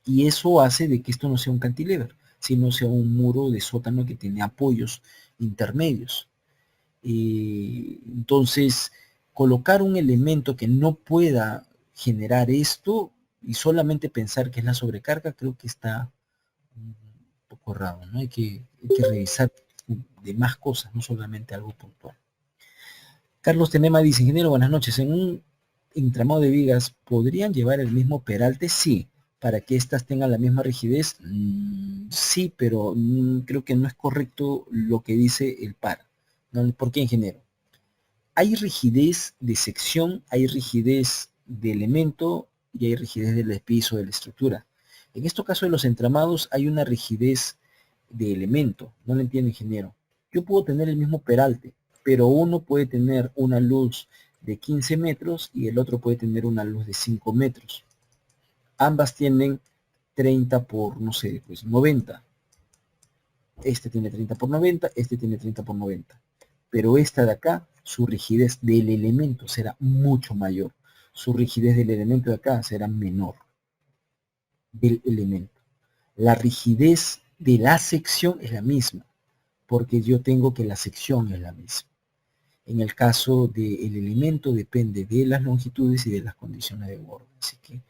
Y eso hace de que esto no sea un cantilever, sino sea un muro de sótano que tiene apoyos intermedios. Entonces, colocar un elemento que no pueda generar esto y solamente pensar que es la sobrecarga, creo que está un poco raro, ¿no? Hay que revisar de más cosas, no solamente algo puntual. Carlos Tenema dice, ingeniero, buenas noches. En un entramado de vigas, ¿podrían llevar el mismo peralte? Sí. ¿Para que éstas tengan la misma rigidez? Sí, pero creo que no es correcto lo que dice el par. ¿No? ¿Por qué, ingeniero? Hay rigidez de sección, hay rigidez de elemento y hay rigidez del piso, de la estructura. En este caso de los entramados hay una rigidez de elemento. No lo entiendo, ingeniero. Yo puedo tener el mismo peralte, pero uno puede tener una luz de 15 metros y el otro puede tener una luz de 5 metros. Ambas tienen 30 por, no sé, pues 90. Este tiene 30 por 90, este tiene 30 por 90. Pero esta de acá, su rigidez del elemento será mucho mayor. Su rigidez del elemento de acá será menor del elemento. La rigidez de la sección es la misma, porque yo tengo que la sección es la misma. En el caso del elemento depende de las longitudes y de las condiciones de borde. Así que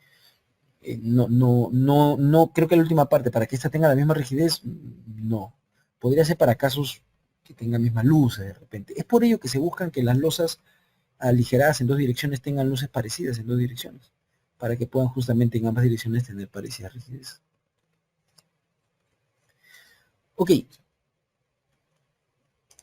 no creo que la última parte, para que esta tenga la misma rigidez, no. Podría ser para casos que tengan misma luz de repente. Es por ello que se buscan que las losas aligeradas en dos direcciones tengan luces parecidas en dos direcciones, para que puedan justamente en ambas direcciones tener parecida rigidez. Ok,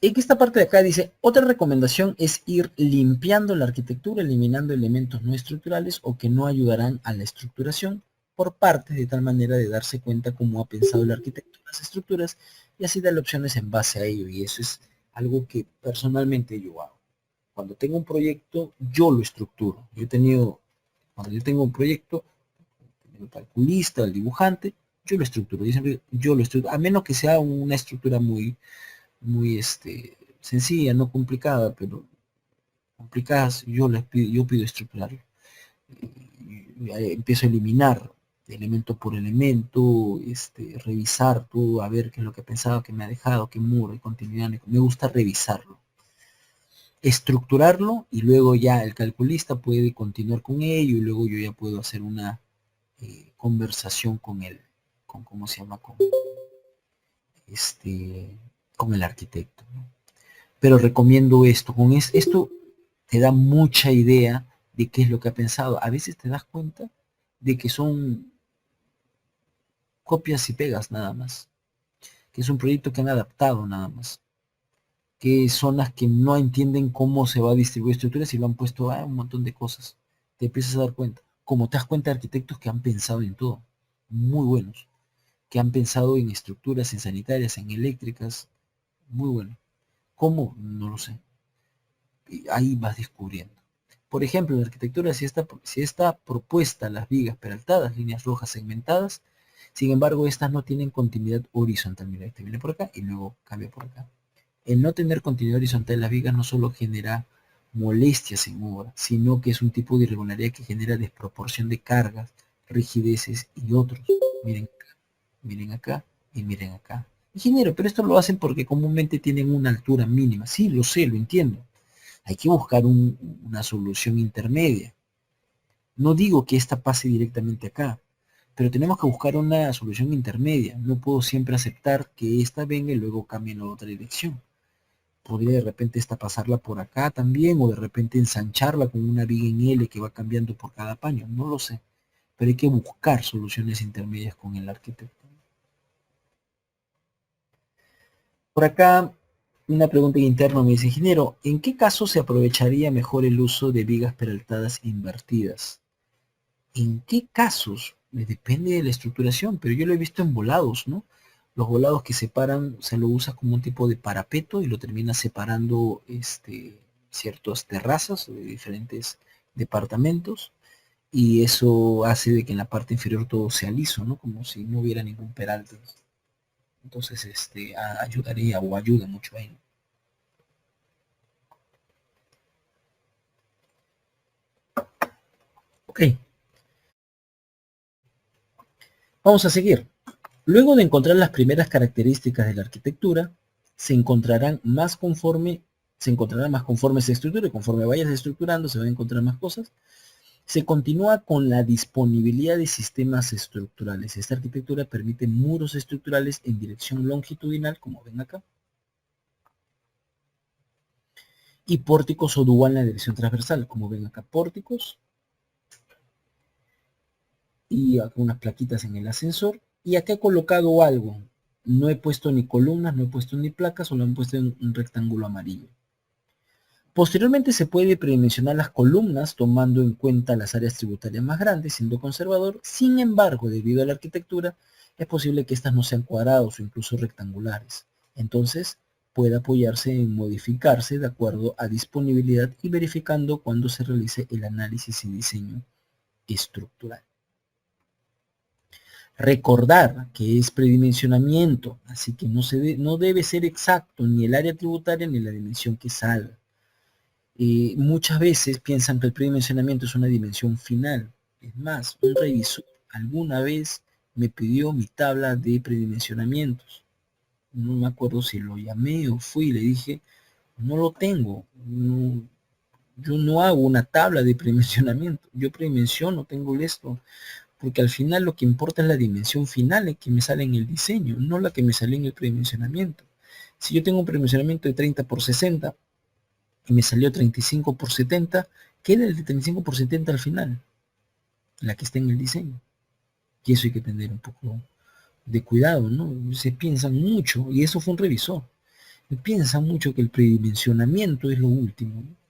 en esta parte de acá dice, otra recomendación es ir limpiando la arquitectura, eliminando elementos no estructurales o que no ayudarán a la estructuración por partes, de tal manera de darse cuenta cómo ha pensado el arquitecto las estructuras y así darle opciones en base a ello. Y eso es algo que personalmente yo hago. Cuando tengo un proyecto, yo lo estructuro. Cuando yo tengo un proyecto, el calculista, el dibujante, yo lo estructuro. Yo lo estructuro, a menos que sea una estructura muy sencilla, no complicada, pero complicadas, yo pido estructurarlo. Empiezo a eliminar elemento por elemento, revisar todo, a ver qué es lo que pensaba, que me ha dejado, qué muro, qué continuidad, me gusta revisarlo, estructurarlo y luego ya el calculista puede continuar con ello y luego yo ya puedo hacer una conversación con él, con cómo se llama, con el arquitecto, ¿no? Pero recomiendo esto, esto te da mucha idea de qué es lo que ha pensado. A veces te das cuenta de que son copias y pegas nada más, que es un proyecto que han adaptado nada más, que son las que no entienden cómo se va a distribuir estructuras y lo han puesto a un montón de cosas. Te empiezas a dar cuenta, como te das cuenta de arquitectos que han pensado en todo, muy buenos, que han pensado en estructuras, en sanitarias, en eléctricas, muy bueno. ¿Cómo? No lo sé. Y ahí vas descubriendo. Por ejemplo, en la arquitectura, si está propuesta las vigas peraltadas, líneas rojas segmentadas, sin embargo, estas no tienen continuidad horizontal. Mira, este viene por acá y luego cambia por acá. El no tener continuidad horizontal en las vigas no solo genera molestias en obra, sino que es un tipo de irregularidad que genera desproporción de cargas, rigideces y otros. Miren acá y miren acá. Ingeniero, pero esto lo hacen porque comúnmente tienen una altura mínima. Sí, lo sé, lo entiendo. Hay que buscar una solución intermedia. No digo que esta pase directamente acá, pero tenemos que buscar una solución intermedia. No puedo siempre aceptar que esta venga y luego cambie en otra dirección. Podría de repente esta pasarla por acá también, o de repente ensancharla con una viga en L que va cambiando por cada paño. No lo sé. Pero hay que buscar soluciones intermedias con el arquitecto. Por acá, una pregunta interna me dice, ingeniero, ¿en qué caso se aprovecharía mejor el uso de vigas peraltadas invertidas? ¿En qué casos? Depende de la estructuración, pero yo lo he visto en volados, ¿no? Los volados que separan, se lo usa como un tipo de parapeto y lo termina separando ciertas terrazas de diferentes departamentos y eso hace de que en la parte inferior todo sea liso, ¿no? Como si no hubiera ningún peralte. Entonces, ayudaría o ayuda mucho ahí, ¿no? Ok, vamos a seguir. Luego de encontrar las primeras características de la arquitectura, se encontrará más conforme se estructure, conforme vayas estructurando se van a encontrar más cosas. Se continúa con la disponibilidad de sistemas estructurales. Esta arquitectura permite muros estructurales en dirección longitudinal, como ven acá, y pórticos o dual en la dirección transversal, como ven acá, pórticos, y acá unas plaquitas en el ascensor, y acá he colocado algo. No he puesto ni columnas, no he puesto ni placas, solo he puesto un rectángulo amarillo. Posteriormente se puede predimensionar las columnas tomando en cuenta las áreas tributarias más grandes, siendo conservador. Sin embargo, debido a la arquitectura, es posible que estas no sean cuadrados o incluso rectangulares. Entonces, puede apoyarse en modificarse de acuerdo a disponibilidad y verificando cuando se realice el análisis y diseño estructural. Recordar que es predimensionamiento, así que no debe ser exacto ni el área tributaria ni la dimensión que salga. Muchas veces piensan que el predimensionamiento es una dimensión final. Es más, un revisor alguna vez me pidió mi tabla de predimensionamientos. No me acuerdo si lo llamé o fui y le dije, no lo tengo. Yo no hago una tabla de predimensionamiento. Yo predimensiono, tengo esto. Porque al final lo que importa es la dimensión final que me sale en el diseño, no la que me sale en el predimensionamiento. Si yo tengo un predimensionamiento de 30 por 60, y me salió 35 por 70, queda el de 35 por 70 al final, la que está en el diseño. Y eso hay que tener un poco de cuidado, ¿no? Se piensan mucho, y eso fue un revisor, piensan mucho que el predimensionamiento es lo último, ¿no?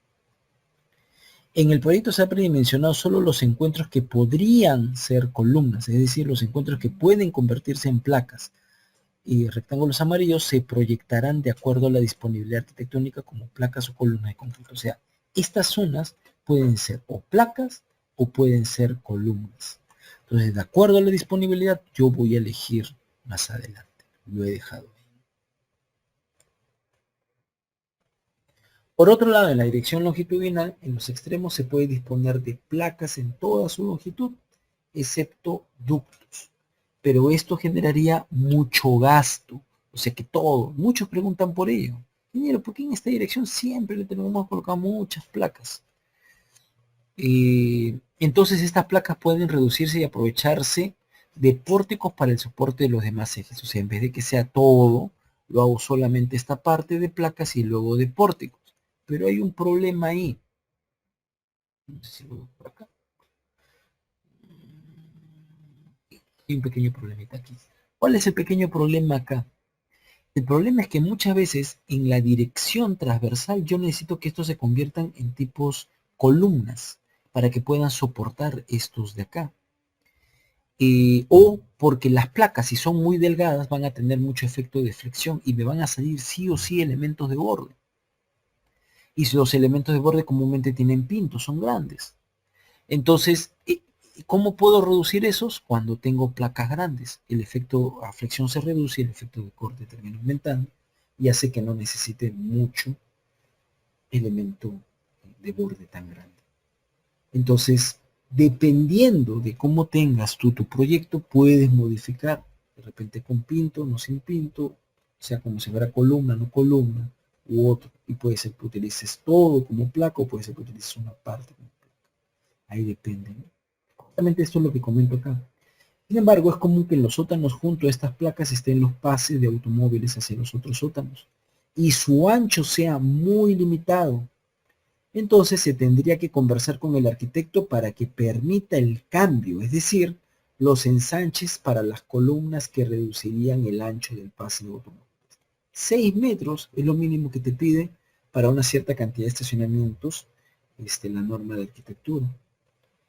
En el proyecto se ha predimensionado solo los encuentros que podrían ser columnas, es decir, los encuentros que pueden convertirse en placas. Y rectángulos amarillos se proyectarán de acuerdo a la disponibilidad arquitectónica como placas o columnas de concreto. O sea, estas zonas pueden ser o placas o pueden ser columnas. Entonces, de acuerdo a la disponibilidad, yo voy a elegir más adelante. Lo he dejado ahí. Por otro lado, en la dirección longitudinal, en los extremos se puede disponer de placas en toda su longitud, excepto ductos. Pero esto generaría mucho gasto. O sea que todo, muchos preguntan por ello. Ingeniero, ¿por qué en esta dirección siempre le tenemos colocado muchas placas? Entonces estas placas pueden reducirse y aprovecharse de pórticos para el soporte de los demás ejes. O sea, en vez de que sea todo, lo hago solamente esta parte de placas y luego de pórticos. Pero hay un problema ahí. No sé si lo veo por acá. Hay un pequeño problemita aquí. ¿Cuál es el pequeño problema acá? El problema es que muchas veces en la dirección transversal yo necesito que estos se conviertan en tipos columnas para que puedan soportar estos de acá. O porque las placas, si son muy delgadas, van a tener mucho efecto de flexión y me van a salir sí o sí elementos de borde. Y si los elementos de borde comúnmente tienen pintos, son grandes. Entonces, ¿cómo puedo reducir esos? Cuando tengo placas grandes. El efecto a flexión se reduce y el efecto de corte termina aumentando y hace que no necesite mucho elemento de borde tan grande. Entonces, dependiendo de cómo tengas tú tu proyecto, puedes modificar de repente con pinto, no sin pinto, o sea, como si fuera columna, no columna, u otro. Y puede ser que utilices todo como placa o puede ser que utilices una parte como placa. Ahí depende, ¿no? Justamente esto es lo que comento acá. Sin embargo, es común que en los sótanos junto a estas placas estén los pases de automóviles hacia los otros sótanos y su ancho sea muy limitado. Entonces se tendría que conversar con el arquitecto para que permita el cambio, es decir, los ensanches para las columnas que reducirían el ancho del pase de automóviles. 6 metros es lo mínimo que te pide para una cierta cantidad de estacionamientos, la norma de arquitectura.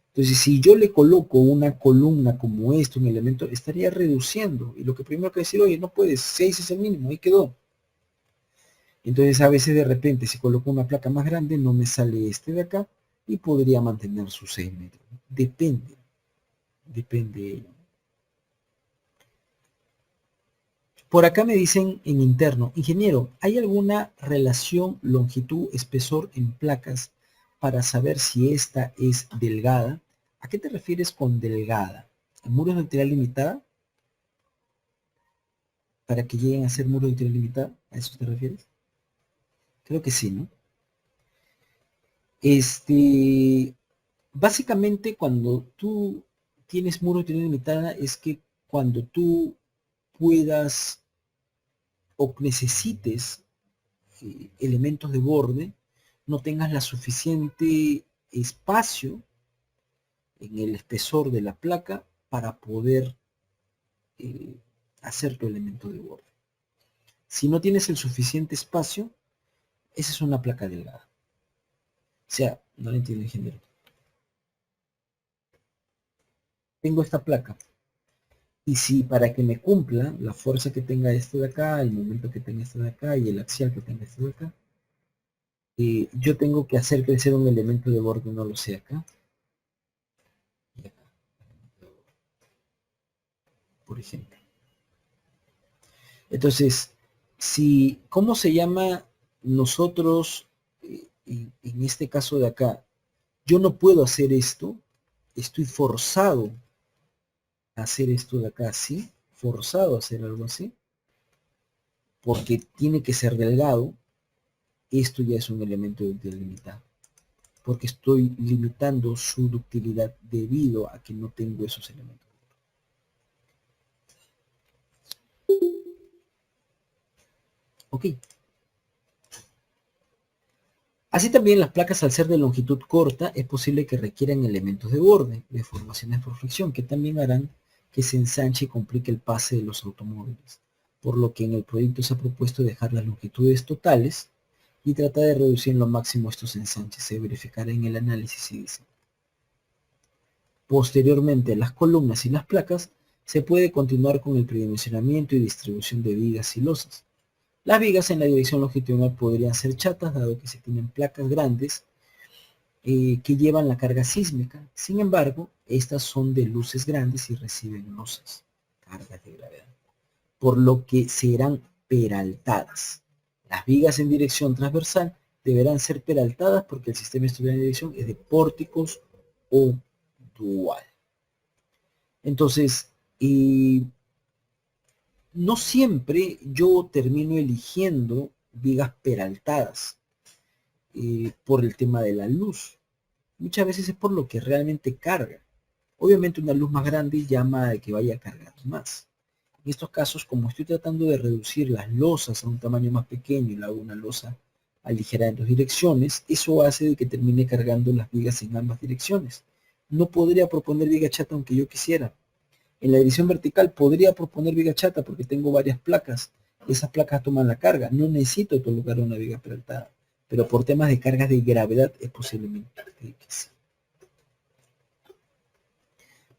Entonces, si yo le coloco una columna como esto, un elemento, estaría reduciendo. Y lo que primero que decir, oye, no puedes, 6 es el mínimo, ahí quedó. Entonces, a veces de repente, si coloco una placa más grande, no me sale este de acá y podría mantener sus 6 metros. Depende, depende. Por acá me dicen en interno, ingeniero, ¿hay alguna relación longitud-espesor en placas para saber si esta es delgada? ¿A qué te refieres con delgada? ¿Muros de utilidad limitada? ¿Para que lleguen a ser muros de utilidad limitada? ¿A eso te refieres? Creo que sí, ¿no? Básicamente cuando tú tienes muros de utilidad limitada es que cuando tú puedas o necesites elementos de borde, no tengas la suficiente espacio en el espesor de la placa para poder hacer tu elemento de borde. Si no tienes el suficiente espacio, esa es una placa delgada. O sea, no lo entiendo, ingeniero. Tengo esta placa. Y si para que me cumpla la fuerza que tenga esto de acá, el momento que tenga esto de acá y el axial que tenga esto de acá, yo tengo que hacer crecer un elemento de borde, no lo sé acá. Y acá, por ejemplo. Entonces, si, ¿cómo se llama nosotros, en este caso de acá, yo no puedo hacer esto, estoy forzado a hacer esto de acá así, forzado a hacer algo así, porque tiene que ser delgado, esto ya es un elemento de utilidad limitada, porque estoy limitando su ductilidad debido a que no tengo esos elementos. Ok. Así también las placas, al ser de longitud corta, es posible que requieran elementos de borde, deformaciones por fricción, que también harán que se ensanche y complique el pase de los automóviles, por lo que en el proyecto se ha propuesto dejar las longitudes totales y tratar de reducir en lo máximo estos ensanches. Se verificará en el análisis y diseño. Posteriormente, las columnas y las placas se puede continuar con el predimensionamiento y distribución de vigas y losas. Las vigas en la dirección longitudinal podrían ser chatas, dado que se tienen placas grandes que llevan la carga sísmica. Sin embargo, estas son de luces grandes y reciben losas, cargas de gravedad, por lo que serán peraltadas. Las vigas en dirección transversal deberán ser peraltadas porque el sistema estructural de dirección es de pórticos o dual. Entonces, no siempre yo termino eligiendo vigas peraltadas por el tema de la luz. Muchas veces es por lo que realmente carga. Obviamente una luz más grande llama a que vaya a cargar más. En estos casos, como estoy tratando de reducir las losas a un tamaño más pequeño y le hago una losa aligerada en dos direcciones, eso hace de que termine cargando las vigas en ambas direcciones. No podría proponer viga chata aunque yo quisiera. En la dirección vertical podría proponer viga chata porque tengo varias placas. Esas placas toman la carga. No necesito colocar una viga peraltada. Pero por temas de cargas de gravedad es posiblemente que sí.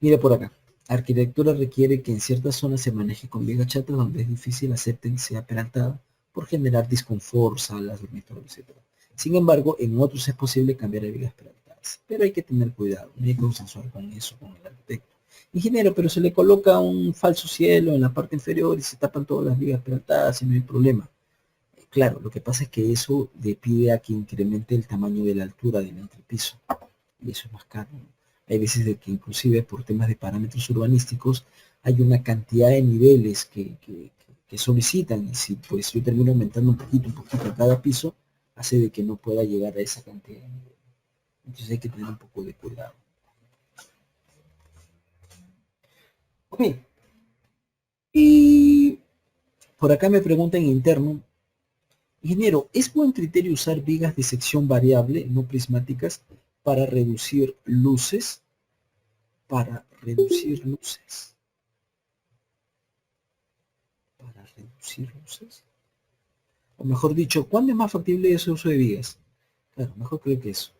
Mira por acá. Arquitectura requiere que en ciertas zonas se maneje con vigas chatas donde es difícil acepten sea peraltada por generar disconfort, salas, dormitorios, etc. Sin embargo, en otros es posible cambiar a vigas peraltadas. Pero hay que tener cuidado. No hay que consensuar con eso, con el arquitecto. Ingeniero, pero se le coloca un falso cielo en la parte inferior y se tapan todas las vigas peraltadas y no hay problema. Claro, lo que pasa es que eso le pide a que incremente el tamaño de la altura del entrepiso y eso es más caro, ¿no? Hay veces de que inclusive por temas de parámetros urbanísticos hay una cantidad de niveles que solicitan y si pues yo termino aumentando un poquito a cada piso, hace de que no pueda llegar a esa cantidad de niveles. Entonces hay que tener un poco de cuidado. Ok, y por acá me preguntan en interno, ingeniero, ¿es buen criterio usar vigas de sección variable, no prismáticas, para reducir luces? Para reducir luces. Para reducir luces. O mejor dicho, ¿cuándo es más factible ese uso de vigas? Claro, mejor creo que eso.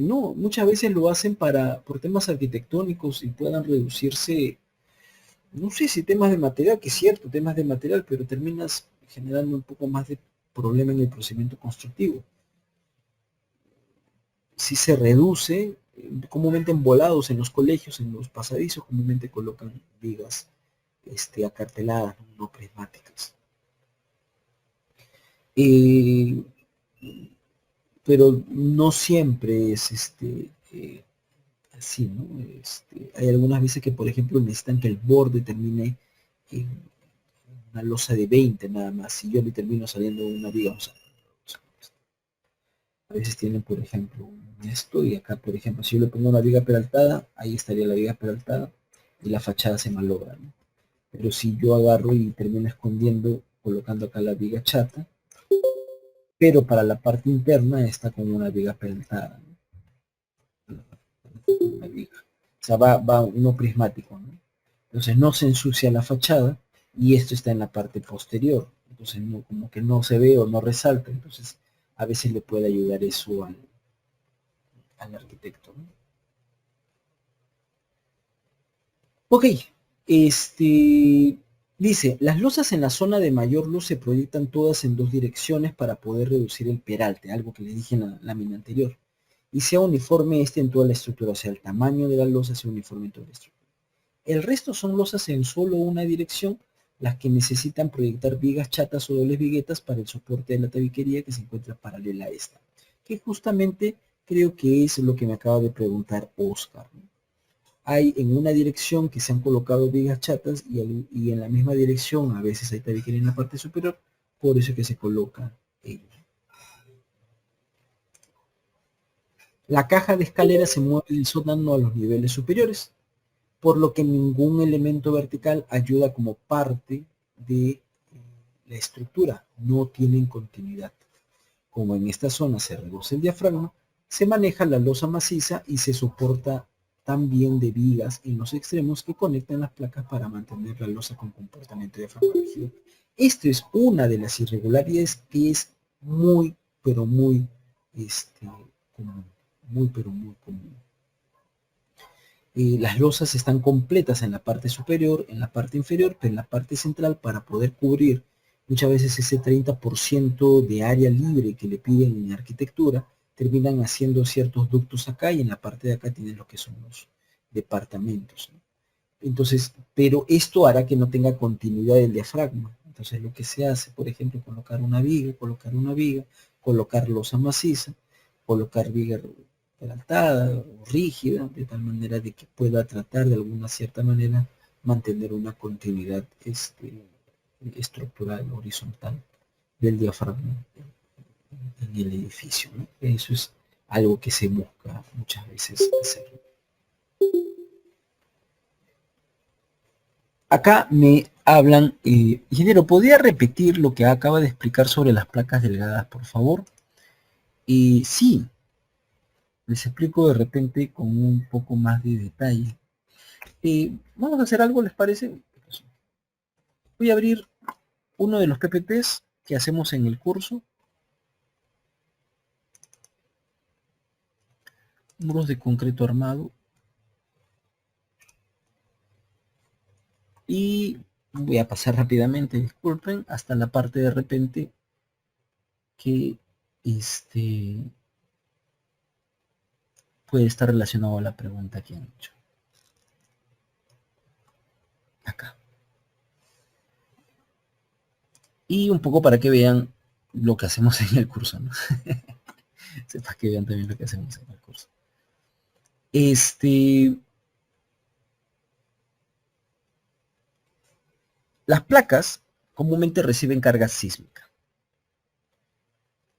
No, muchas veces lo hacen por temas arquitectónicos y puedan reducirse, no sé si temas de material, que es cierto, temas de material, pero terminas generando un poco más de problema en el procedimiento constructivo. Si se reduce, comúnmente en volados en los colegios, en los pasadizos, comúnmente colocan vigas acarteladas, no prismáticas. Pero no siempre es así, ¿no? Hay algunas veces que, por ejemplo, necesitan que el borde termine en una losa de 20 nada más. Si yo le termino saliendo una viga, a veces tienen, por ejemplo, esto y acá, por ejemplo, si yo le pongo una viga peraltada, ahí estaría la viga peraltada y la fachada se malogra, ¿no? Pero si yo agarro y termino escondiendo, colocando acá la viga chata, pero para la parte interna está con una viga peraltada, ¿no? Una viga. O sea, va uno prismático, ¿no? Entonces no se ensucia la fachada y esto está en la parte posterior. Entonces no, como que no se ve o no resalta. Entonces a veces le puede ayudar eso al arquitecto, ¿no? Ok, dice, las losas en la zona de mayor luz se proyectan todas en dos direcciones para poder reducir el peralte, algo que le dije en la lámina anterior, y sea uniforme en toda la estructura, o sea, el tamaño de la losa sea uniforme en toda la estructura. El resto son losas en solo una dirección, las que necesitan proyectar vigas chatas o dobles viguetas para el soporte de la tabiquería que se encuentra paralela a esta, que justamente creo que es lo que me acaba de preguntar Oscar, ¿no? Hay en una dirección que se han colocado vigas chatas y en la misma dirección a veces hay tabiquería en la parte superior, por eso es que se coloca ella. La caja de escalera se mueve del sótano a los niveles superiores, por lo que ningún elemento vertical ayuda como parte de la estructura, no tienen continuidad. Como en esta zona se reduce el diafragma, se maneja la losa maciza y se soporta también de vigas en los extremos que conectan las placas para mantener la losa con comportamiento diafragmático. Esto es una de las irregularidades que es muy, pero muy común. Muy, pero muy común. Las losas están completas en la parte superior, en la parte inferior, pero en la parte central para poder cubrir muchas veces ese 30% de área libre que le piden en arquitectura, terminan haciendo ciertos ductos acá y en la parte de acá tienen lo que son los departamentos, ¿no? Entonces, pero esto hará que no tenga continuidad del diafragma. Entonces lo que se hace, por ejemplo, colocar losa maciza, colocar viga peraltada o rígida, de tal manera de que pueda tratar de alguna cierta manera mantener una continuidad estructural horizontal del diafragma en el edificio, ¿no? Eso es algo que se busca muchas veces hacer. Acá me hablan, ingeniero, ¿podría repetir lo que acaba de explicar sobre las placas delgadas, por favor? Y sí, les explico de repente con un poco más de detalle. Vamos a hacer algo, ¿les parece? Voy a abrir uno de los PPTs que hacemos en el curso. Muros de concreto armado. Y voy a pasar rápidamente, disculpen, hasta la parte de repente que puede estar relacionado a la pregunta que han hecho. Acá. Y un poco para que vean lo que hacemos en el curso, ¿no? Para que vean también lo que hacemos en el curso. Las placas comúnmente reciben carga sísmica.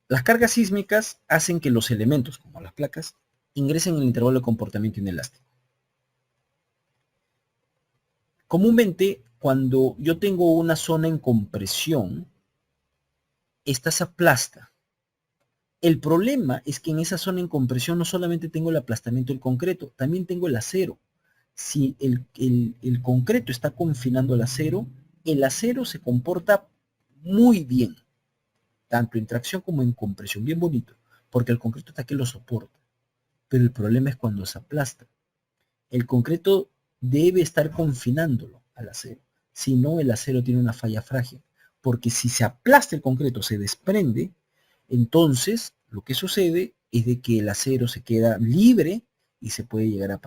Las cargas sísmicas hacen que los elementos, como las placas, ingresen en el intervalo de comportamiento inelástico. Comúnmente, cuando yo tengo una zona en compresión, esta se aplasta. El problema es que en esa zona en compresión no solamente tengo el aplastamiento del concreto, también tengo el acero. Si el concreto está confinando el acero se comporta muy bien, tanto en tracción como en compresión, bien bonito, porque el concreto está que lo soporta. Pero el problema es cuando se aplasta. El concreto debe estar confinándolo al acero, si no el acero tiene una falla frágil, porque si se aplasta el concreto, se desprende, entonces lo que sucede es de que el acero se queda libre y se puede llegar a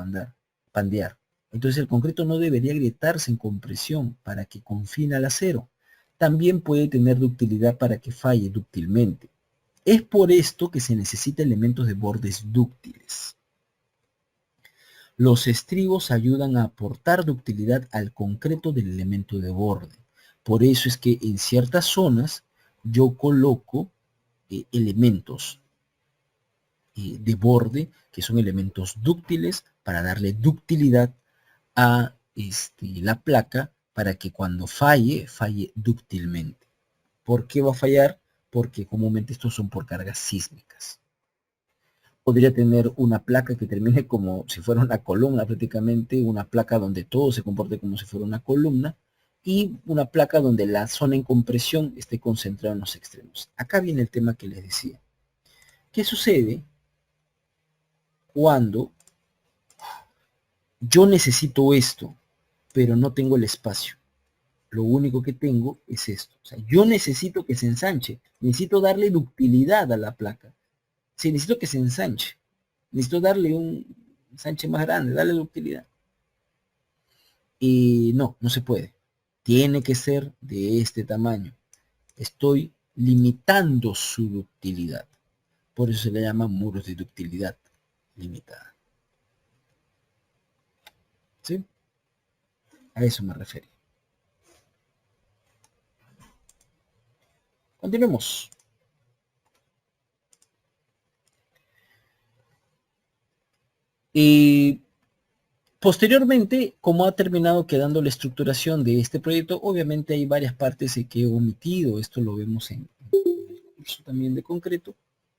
pandear. Entonces el concreto no debería agrietarse en compresión para que confina el acero. También puede tener ductilidad para que falle dúctilmente. Es por esto que se necesita elementos de bordes dúctiles. Los estribos ayudan a aportar ductilidad al concreto del elemento de borde. Por eso es que en ciertas zonas yo coloco elementos de borde, que son elementos dúctiles, para darle ductilidad a la placa, para que cuando falle, falle dúctilmente. ¿Por qué va a fallar? Porque comúnmente estos son por cargas sísmicas. Podría tener una placa que termine como si fuera una columna prácticamente, una placa donde todo se comporte como si fuera una columna, y una placa donde la zona en compresión esté concentrada en los extremos. Acá viene el tema que les decía. ¿Qué sucede cuando yo necesito esto, pero no tengo el espacio? Lo único que tengo es esto. O sea, yo necesito que se ensanche, necesito darle ductilidad a la placa. Sí, necesito que se ensanche, necesito darle un ensanche más grande, darle ductilidad. Y no, no se puede. Tiene que ser de este tamaño. Estoy limitando su ductilidad. Por eso se le llama muros de ductilidad limitada. ¿Sí? A eso me refiero. Continuemos. Y posteriormente, como ha terminado quedando la estructuración de este proyecto, obviamente hay varias partes que he omitido. Esto lo vemos en el curso también de concreto,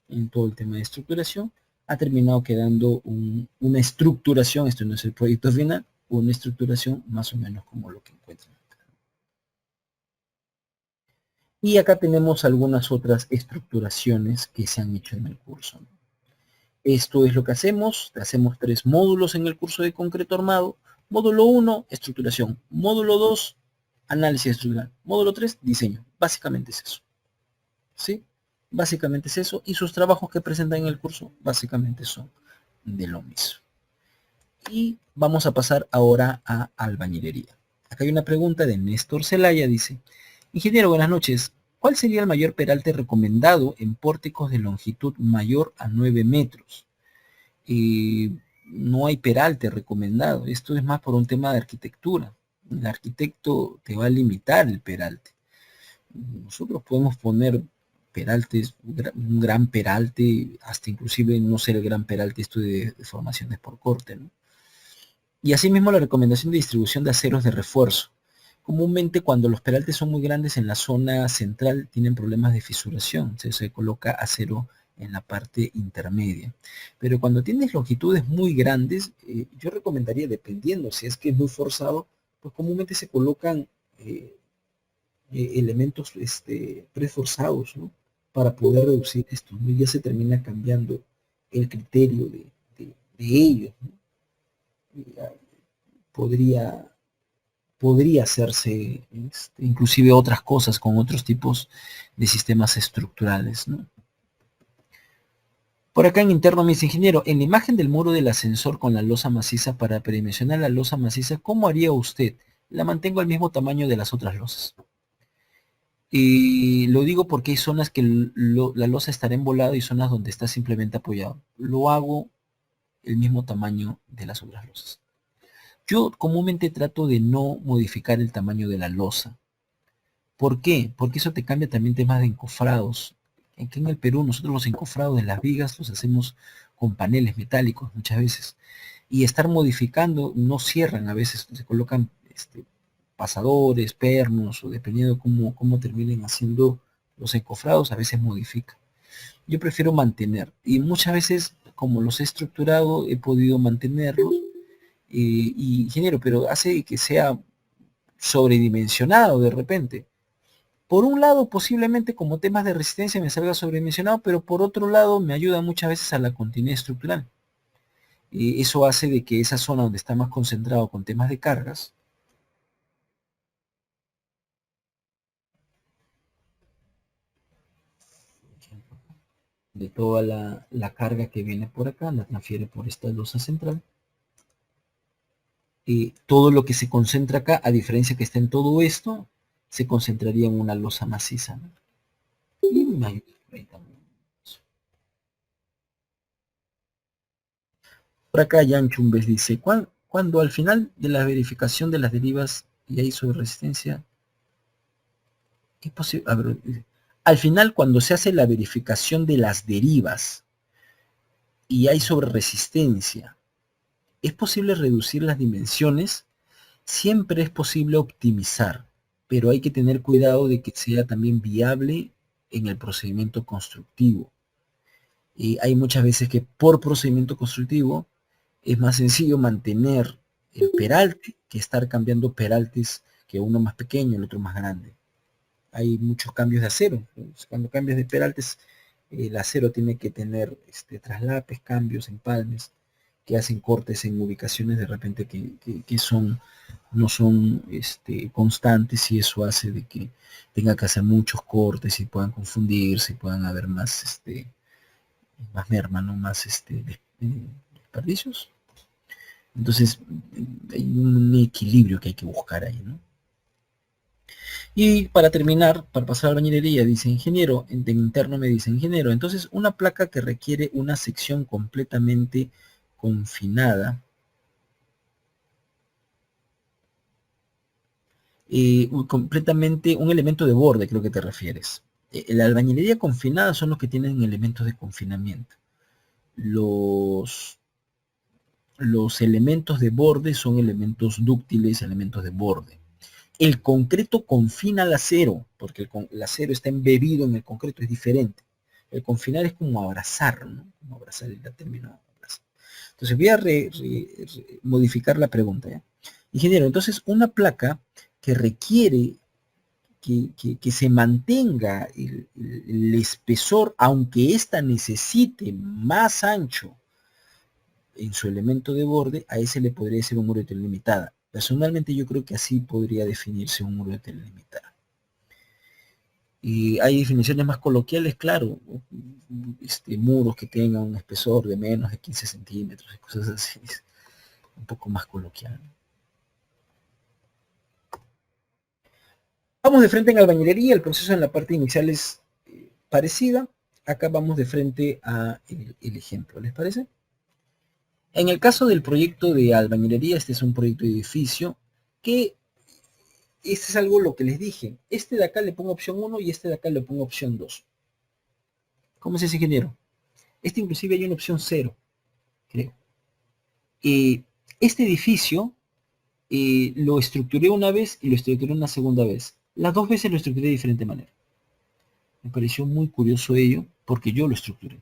en todo el tema de estructuración. Ha terminado quedando una estructuración, esto no es el proyecto final, una estructuración más o menos como lo que encuentran acá. Y acá tenemos algunas otras estructuraciones que se han hecho en el curso. Esto es lo que hacemos 3 módulos en el curso de concreto armado. Módulo 1, estructuración. Módulo 2, análisis estructural. Módulo 3, diseño. Básicamente es eso. ¿Sí? Básicamente es eso. Y sus trabajos que presentan en el curso, básicamente son de lo mismo. Y vamos a pasar ahora a albañilería. Acá hay una pregunta de Néstor Celaya, dice: ingeniero, buenas noches. ¿Cuál sería el mayor peralte recomendado en pórticos de longitud mayor a 9 metros? No hay peralte recomendado. Esto es más por un tema de arquitectura. El arquitecto te va a limitar el peralte. Nosotros podemos poner peraltes, un gran peralte, hasta inclusive no ser el gran peralte esto de formaciones por corte, ¿no? Y asimismo la recomendación de distribución de aceros de refuerzo. Comúnmente cuando los peraltes son muy grandes en la zona central tienen problemas de fisuración, se coloca acero en la parte intermedia. Pero cuando tienes longitudes muy grandes, yo recomendaría, dependiendo si es que es muy forzado, pues comúnmente se colocan elementos preforzados, ¿no? Para poder reducir esto, ¿no? Y ya se termina cambiando el criterio de ellos, ¿no? Podría, podría hacerse inclusive otras cosas con otros tipos de sistemas estructurales, ¿no? Por acá en interno me dice: ingeniero, en la imagen del muro del ascensor con la losa maciza, para predimensionar la losa maciza, ¿cómo haría usted? La mantengo al mismo tamaño de las otras losas. Y lo digo porque hay zonas que la losa estará embolada y zonas donde está simplemente apoyado. Lo hago el mismo tamaño de las otras losas. Yo comúnmente trato de no modificar el tamaño de la losa. ¿Por qué? Porque eso te cambia también temas de encofrados. Aquí en el Perú nosotros los encofrados de las vigas los hacemos con paneles metálicos muchas veces. Y estar modificando, no cierran a veces, se colocan pasadores, pernos, o dependiendo cómo terminen haciendo los encofrados, a veces modifica. Yo prefiero mantener. Y muchas veces, como los he estructurado, he podido mantenerlos. Y ingeniero, pero hace que sea sobredimensionado de repente. Por un lado, posiblemente como temas de resistencia me salga sobredimensionado, pero por otro lado me ayuda muchas veces a la continuidad estructural. Y eso hace de que esa zona donde está más concentrado con temas de cargas, de toda la carga que viene por acá, la transfiere por esta losa central. Y todo lo que se concentra acá, a diferencia que está en todo esto, se concentraría en una losa maciza, ¿no? Y me ayuda ahí también. Por acá Jan Chumbes dice, cuando al final de la verificación de las derivas y hay sobre resistencia, es posible, a ver, al final cuando se hace la verificación de las derivas y hay sobre resistencia, ¿es posible reducir las dimensiones? Siempre es posible optimizar, pero hay que tener cuidado de que sea también viable en el procedimiento constructivo. Y hay muchas veces que por procedimiento constructivo es más sencillo mantener el peralte que estar cambiando peraltes, que uno más pequeño, el otro más grande. Hay muchos cambios de acero. Cuando cambias de peraltes, el acero tiene que tener traslapes, cambios, empalmes, que hacen cortes en ubicaciones de repente que no son constantes, y eso hace de que tenga que hacer muchos cortes y puedan confundirse y puedan haber más merma, ¿no? Más desperdicios. Entonces, hay un equilibrio que hay que buscar ahí, ¿no? Y para terminar, para pasar a la albañilería, dice ingeniero, en interno me dice ingeniero, entonces una placa que requiere una sección completamente confinada, completamente un elemento de borde, creo que te refieres. La albañilería confinada son los que tienen elementos de confinamiento. Los elementos de borde son elementos dúctiles, elementos de borde. El concreto confina al acero, porque el acero está embebido en el concreto, es diferente. El confinar es como abrazar, ¿no? Como abrazar el término abrazar. Entonces voy a modificar la pregunta, ¿ya? Ingeniero, entonces una placa que requiere que se mantenga el espesor, aunque ésta necesite más ancho en su elemento de borde, a ese le podría ser un ureter limitada. Personalmente yo creo que así podría definirse un ureter limitada. Y hay definiciones más coloquiales, claro, muros que tengan un espesor de menos de 15 centímetros y cosas así, un poco más coloquial. Vamos de frente en albañilería, el proceso en la parte inicial es parecida. Acá vamos de frente a el ejemplo, ¿les parece? En el caso del proyecto de albañilería, este es un proyecto de edificio que este es algo lo que les dije. Este de acá le pongo opción 1 y este de acá le pongo opción 2. ¿Cómo es ese ingeniero? Este inclusive hay una opción 0, creo. Este edificio lo estructuré una vez y lo estructuré una segunda vez. Las dos veces lo estructuré de diferente manera. Me pareció muy curioso ello porque yo lo estructuré.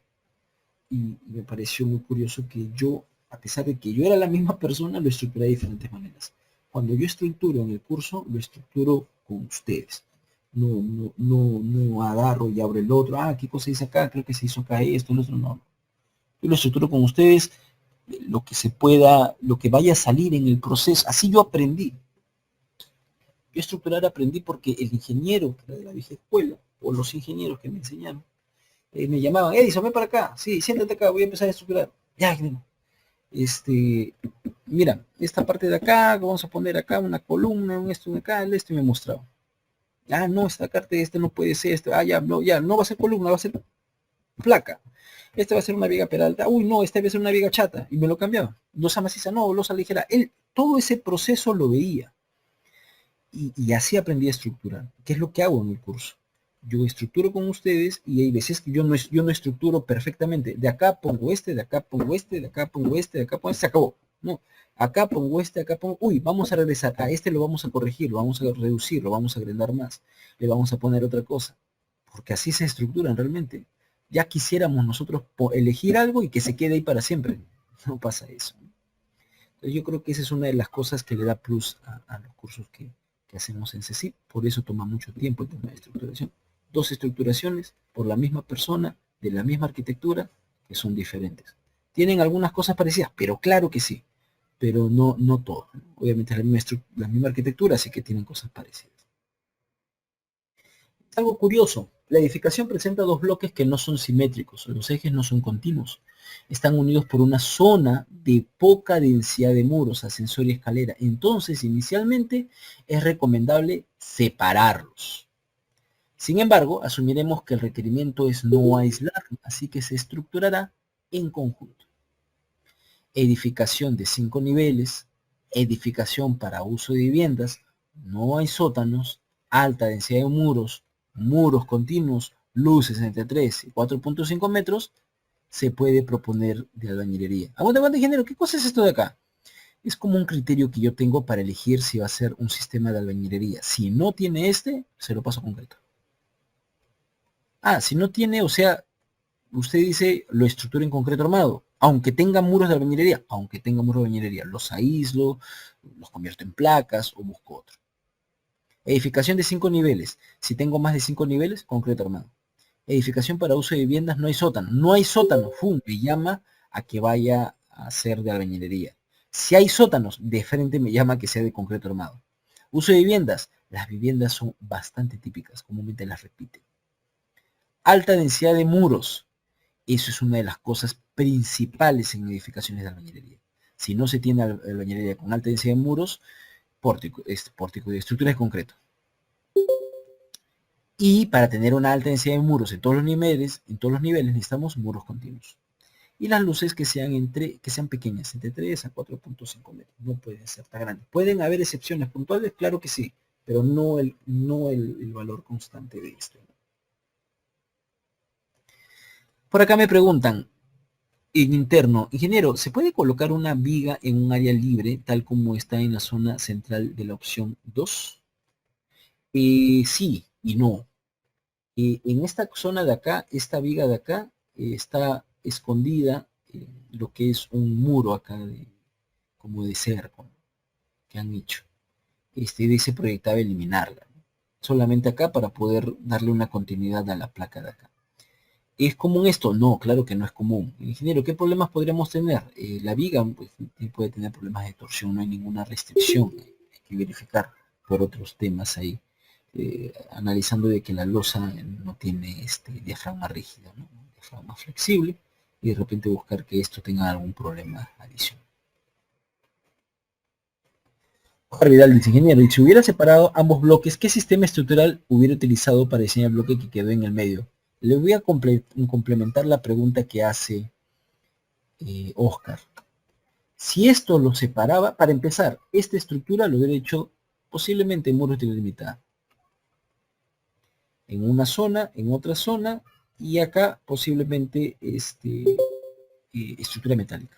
Y me pareció muy curioso que yo, a pesar de que yo era la misma persona, lo estructuré de diferentes maneras. Cuando yo estructuro en el curso, lo estructuro con ustedes. No agarro y abro el otro. Ah, ¿qué cosa hice acá? Creo que se hizo acá esto, el otro no. Yo lo estructuro con ustedes, lo que se pueda, lo que vaya a salir en el proceso. Así yo aprendí. Yo estructurar aprendí porque el ingeniero, que era de la vieja escuela, o los ingenieros que me enseñaron, me llamaban, Edison, ven para acá, sí, siéntate acá, voy a empezar a estructurar. Ya, mira, esta parte de acá, vamos a poner acá una columna, un esto, acá, esto, y me mostraba. Ah, no, esta carta, no puede ser, ya, no va a ser columna, va a ser placa. Esta va a ser una viga peralta, uy, no, esta va a ser una viga chata, y me lo cambiaba. Losa maciza, no, losa ligera. Él, todo ese proceso lo veía. Y así aprendí a estructurar, que es lo que hago en el curso. Yo estructuro con ustedes y hay veces que yo no estructuro perfectamente. De acá pongo de acá pongo de acá pongo de acá pongo se acabó. No, acá pongo acá pongo, uy, vamos a regresar, a lo vamos a corregir, lo vamos a reducir, lo vamos a agrandar más, le vamos a poner otra cosa. Porque así se estructuran realmente. Ya quisiéramos nosotros elegir algo y que se quede ahí para siempre. No pasa eso. Entonces yo creo que esa es una de las cosas que le da plus a los cursos que hacemos en CECIP. Por eso toma mucho tiempo el tema de estructuración. Dos estructuraciones por la misma persona, de la misma arquitectura, que son diferentes. Tienen algunas cosas parecidas, pero claro que sí. Pero no todo. Obviamente es la misma arquitectura, así que tienen cosas parecidas. Algo curioso, la edificación presenta dos bloques que no son simétricos, los ejes no son continuos. Están unidos por una zona de poca densidad de muros, ascensor y escalera. Entonces, inicialmente, es recomendable separarlos. Sin embargo, asumiremos que el requerimiento es no aislar, así que se estructurará en conjunto. edificación de 5 niveles, edificación para uso de viviendas, no hay sótanos, alta densidad de muros, muros continuos, luces entre 3 y 4.5 metros, se puede proponer de albañilería. Aguanta, ingeniero, ¿qué cosa es esto de acá? Es como un criterio que yo tengo para elegir si va a ser un sistema de albañilería. Si no tiene este, se lo paso a concreto. Ah, si no tiene, o sea, usted dice lo estructura en concreto armado, aunque tenga muros de albañilería, los aíslo, los convierto en placas o busco otro. Edificación de 5 niveles. Si tengo más de 5 niveles, concreto armado. Edificación para uso de viviendas, no hay sótano. No hay sótano, me llama a que vaya a ser de albañilería. Si hay sótanos, de frente me llama a que sea de concreto armado. Uso de viviendas. Las viviendas son bastante típicas, comúnmente las repiten. Alta densidad de muros. Eso es una de las cosas principales en edificaciones de albañilería. Si no se tiene albañilería con alta densidad de muros, pórtico y estructura de concreto. Y para tener una alta densidad de muros en todos los niveles, necesitamos muros continuos. Y las luces que sean pequeñas, entre 3 a 4.5 metros. No pueden ser tan grandes. Pueden haber excepciones puntuales, claro que sí, pero no el valor constante de esto. Por acá me preguntan, en interno, ingeniero, ¿se puede colocar una viga en un área libre, tal como está en la zona central de la opción 2? Sí y no. En esta zona de acá, esta viga de acá, está escondida lo que es un muro acá como de cerco que han hecho. Se proyectaba eliminarla. Solamente acá para poder darle una continuidad a la placa de acá. ¿Es común esto? No, claro que no es común. Ingeniero, ¿qué problemas podríamos tener? La viga pues, puede tener problemas de torsión, no hay ninguna restricción. Hay que verificar por otros temas ahí. Analizando de que la losa no tiene diafragma rígido, ¿no? Diafragma flexible, y de repente buscar que esto tenga algún problema adicional. Oscar Vidal dice, ingeniero, y si hubiera separado ambos bloques, ¿qué sistema estructural hubiera utilizado para diseñar el bloque que quedó en el medio? Le voy a complementar la pregunta que hace Oscar. Si esto lo separaba, para empezar, esta estructura lo hubiera hecho posiblemente en muros de delimitada. En una zona, en otra zona, y acá posiblemente estructura metálica.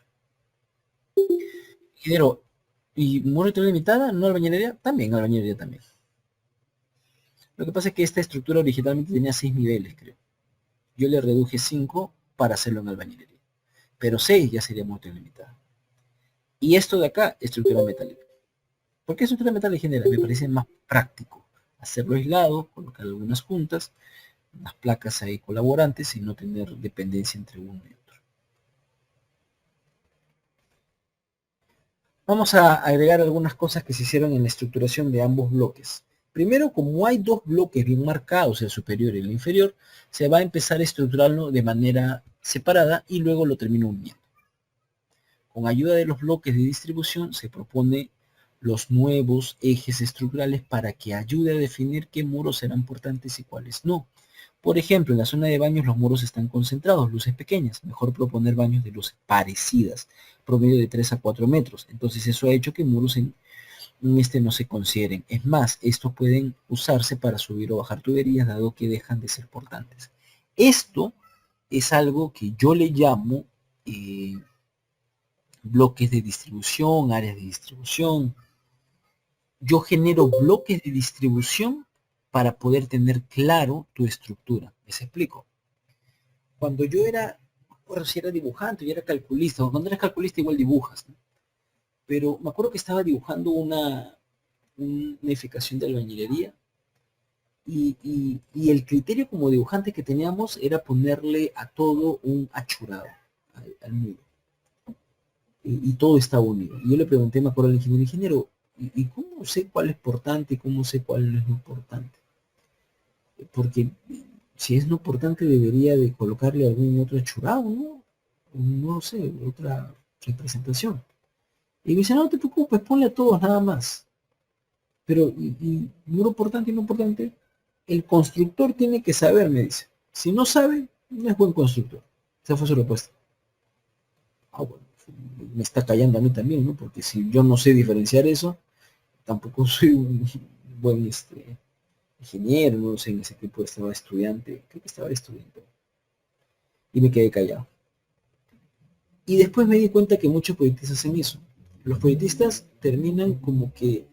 Ingeniero, ¿y muro de delimitada? ¿No albañilería? También albañilería también. Lo que pasa es que esta estructura originalmente tenía 6 niveles, creo. Yo le reduje 5 para hacerlo en albañilería. Pero 6 ya sería muro de delimitada. Y esto de acá, estructura metálica. ¿Por qué estructura metálica general? Me parece más práctico hacerlo aislado, colocar algunas juntas, unas placas ahí colaborantes y no tener dependencia entre uno y otro. Vamos a agregar algunas cosas que se hicieron en la estructuración de ambos bloques. Primero, como hay dos bloques bien marcados, el superior y el inferior, se va a empezar a estructurarlo de manera separada y luego lo termino uniendo. Con ayuda de los bloques de distribución se propone los nuevos ejes estructurales para que ayude a definir qué muros serán portantes y cuáles no. Por ejemplo, en la zona de baños los muros están concentrados, luces pequeñas. Mejor proponer baños de luces parecidas, promedio de 3 a 4 metros. Entonces eso ha hecho que muros en este no se consideren. Es más, estos pueden usarse para subir o bajar tuberías, dado que dejan de ser portantes. Esto es algo que yo le llamo bloques de distribución, áreas de distribución. Yo genero bloques de distribución para poder tener claro tu estructura. ¿Les explico? Cuando yo era, no recuerdo si era dibujante, yo era calculista, o cuando eres calculista igual dibujas, ¿no? Pero me acuerdo que estaba dibujando una edificación de albañilería y el criterio como dibujante que teníamos era ponerle a todo un achurado al muro. Y todo está unido. Y yo le pregunté, me acuerdo al ingeniero, ¿y cómo sé cuál es portante y cómo sé cuál no es no importante? Porque si es no portante debería de colocarle algún otro achurado, ¿no? No sé, otra representación. Y me dice, no te preocupes, ponle a todos nada más. Pero, y muro portante y no portante, el constructor tiene que saber, me dice. Si no sabe, no es buen constructor. Esa fue su respuesta. Ah, bueno. me está callando a mí también, ¿no? Porque si yo no sé diferenciar eso, tampoco soy un buen ingeniero, no sé, en ese tiempo estaba estudiante, creo que estaba estudiante, y me quedé callado. Y después me di cuenta que muchos proyectistas hacen eso. Los proyectistas terminan como que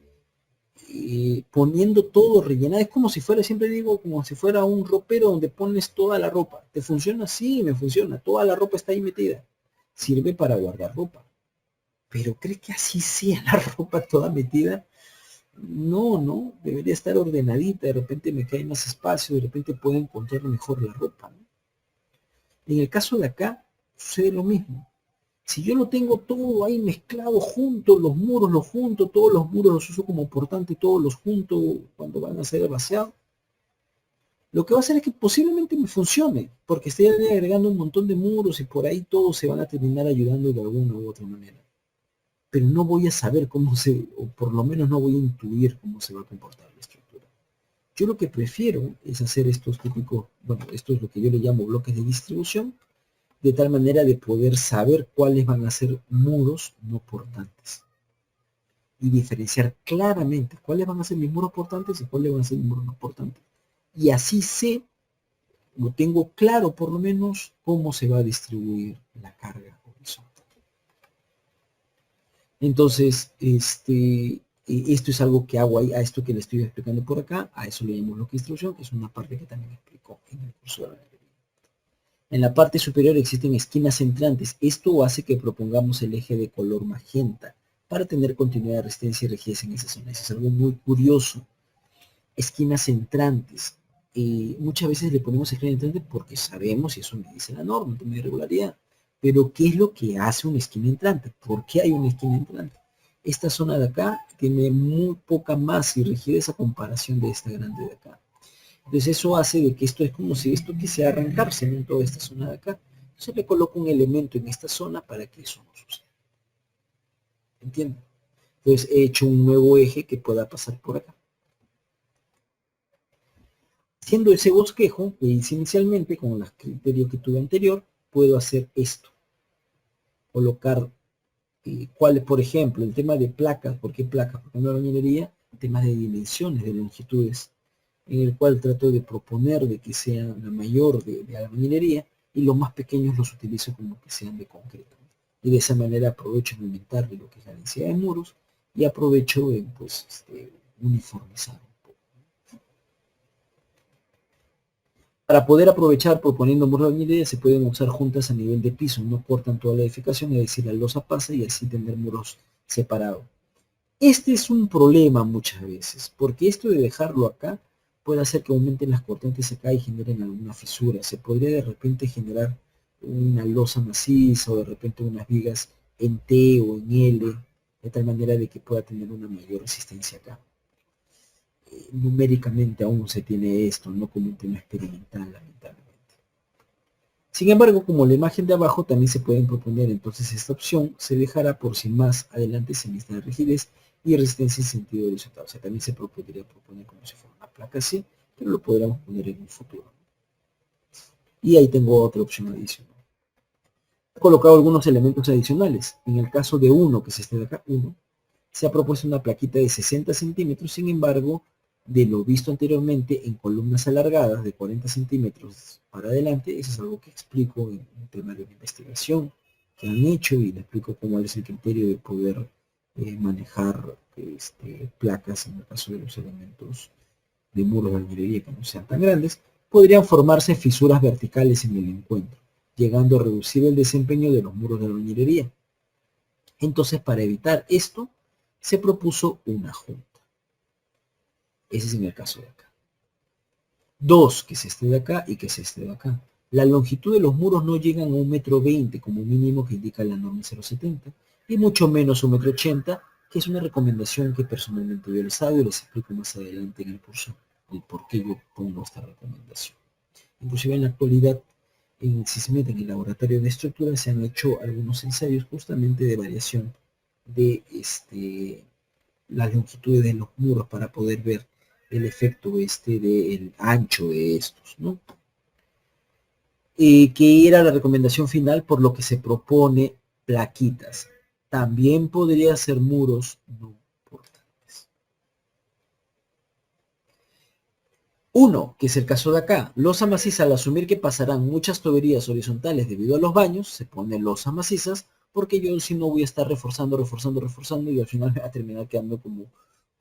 poniendo todo rellenado, es como si fuera, siempre digo, como si fuera un ropero donde pones toda la ropa. ¿Te funciona? Sí, me funciona, toda la ropa está ahí metida. Sirve para guardar ropa. Pero ¿crees que así sea la ropa toda metida? No, no, debería estar ordenadita, de repente me cae más espacio, de repente puedo encontrar mejor la ropa, ¿no? En el caso de acá, sucede lo mismo. Si yo lo tengo todo ahí mezclado junto, los muros los junto, todos los muros los uso como portante, todos los junto cuando van a ser vaciados, lo que va a hacer es que posiblemente me funcione, porque estoy agregando un montón de muros y por ahí todos se van a terminar ayudando de alguna u otra manera. Pero no voy a saber cómo o por lo menos no voy a intuir cómo se va a comportar la estructura. Yo lo que prefiero es hacer estos típicos, bueno, esto es lo que yo le llamo bloques de distribución, de tal manera de poder saber cuáles van a ser muros no portantes y diferenciar claramente cuáles van a ser mis muros portantes y cuáles van a ser mis muros no portantes. Y así sé, lo tengo claro por lo menos, cómo se va a distribuir la carga horizontal. Entonces, esto es algo que hago ahí, a esto que le estoy explicando por acá, a eso le llamo bloque de distribución, que es una parte que también explico en el curso de la galería. En la parte superior existen esquinas entrantes. Esto hace que propongamos el eje de color magenta para tener continuidad, resistencia y rigidez en esa zona. Eso es algo muy curioso. Esquinas entrantes. Muchas veces le ponemos esquinas entrantes porque sabemos, y eso me dice la norma, de irregularidad. Pero, ¿qué es lo que hace una esquina entrante? ¿Por qué hay una esquina entrante? Esta zona de acá tiene muy poca masa y rigidez a comparación de esta grande de acá. Entonces eso hace de que esto es como si esto quisiera arrancarse en toda esta zona de acá. Entonces le coloco un elemento en esta zona para que eso no suceda. ¿Entienden? Entonces he hecho un nuevo eje que pueda pasar por acá. Haciendo ese bosquejo que hice inicialmente con los criterios que tuve anterior, puedo hacer esto. Colocar, por ejemplo, el tema de placas. ¿Por qué placas? Porque en la albañilería, temas de dimensiones, de longitudes, en el cual trato de proponer de que sea la mayor de albañilería y los más pequeños los utilizo como que sean de concreto. Y de esa manera aprovecho en aumentarle lo que es la densidad de muros y aprovecho en pues, uniformizar un poco. Para poder aprovechar proponiendo muros de albañilería se pueden usar juntas a nivel de piso, no cortan toda la edificación, es decir, la losa pasa y así tener muros separados. Este es un problema muchas veces, porque esto de dejarlo acá puede hacer que aumenten las cortantes acá y generen alguna fisura. Se podría de repente generar una losa maciza o de repente unas vigas en T o en L, de tal manera de que pueda tener una mayor resistencia acá. Numéricamente aún se tiene esto, no como un tema experimental, lamentablemente. Sin embargo, como la imagen de abajo también se pueden proponer, entonces esta opción se dejará por si más adelante se necesita rigidez y resistencia en sentido horizontal. O sea, también se podría proponer como si fuera una placa así, pero lo podríamos poner en un futuro. Y ahí tengo otra opción adicional. He colocado algunos elementos adicionales. En el caso de uno, que es este de acá, uno, se ha propuesto una plaquita de 60 centímetros, sin embargo, de lo visto anteriormente en columnas alargadas de 40 centímetros para adelante, eso es algo que explico en un tema de una investigación que han hecho y le explico cómo es el criterio de poder manejar placas en el caso de los elementos de muros de albañilería que no sean tan grandes, podrían formarse fisuras verticales en el encuentro, llegando a reducir el desempeño de los muros de albañilería. Entonces, para evitar esto, se propuso una junta. Ese es en el caso de acá. Dos, que es este de acá y que es este de acá. La longitud de los muros no llegan a 1,20 m como mínimo que indica la norma 070 y mucho menos 1,80 m, que es una recomendación que personalmente yo les hago y les explico más adelante en el curso el por qué yo pongo esta recomendación. Inclusive en la actualidad, si se meten en el laboratorio de estructura, se han hecho algunos ensayos justamente de variación de las longitudes de los muros para poder ver el efecto del ancho de estos, ¿no? Que era la recomendación final por lo que se propone plaquitas. También podría ser muros no portantes. Uno, que es el caso de acá. Losa maciza, al asumir que pasarán muchas tuberías horizontales debido a los baños, se pone losas macizas, porque yo si no voy a estar reforzando y al final me va a terminar quedando como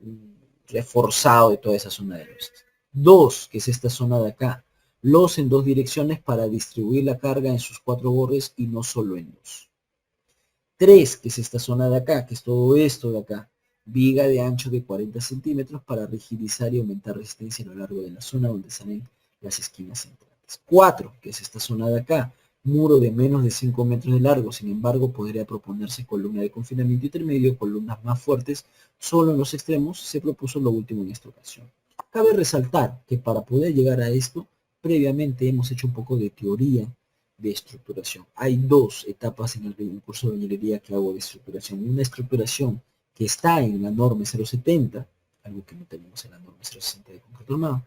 un reforzado de toda esa zona de losas. Dos, que es esta zona de acá. Los en dos direcciones para distribuir la carga en sus cuatro bordes y no solo en dos. 3, que es esta zona de acá, que es todo esto de acá. Viga de ancho de 40 centímetros para rigidizar y aumentar resistencia a lo largo de la zona donde salen las esquinas centrales. 4, que es esta zona de acá. Muro de menos de 5 metros de largo, sin embargo, podría proponerse columna de confinamiento intermedio, columnas más fuertes, solo en los extremos. Se propuso lo último en esta ocasión. Cabe resaltar que para poder llegar a esto, previamente hemos hecho un poco de teoría de estructuración. Hay dos etapas en el curso de ingeniería que hago de estructuración. Una estructuración que está en la norma 070, algo que no tenemos en la norma 060 de concreto armado,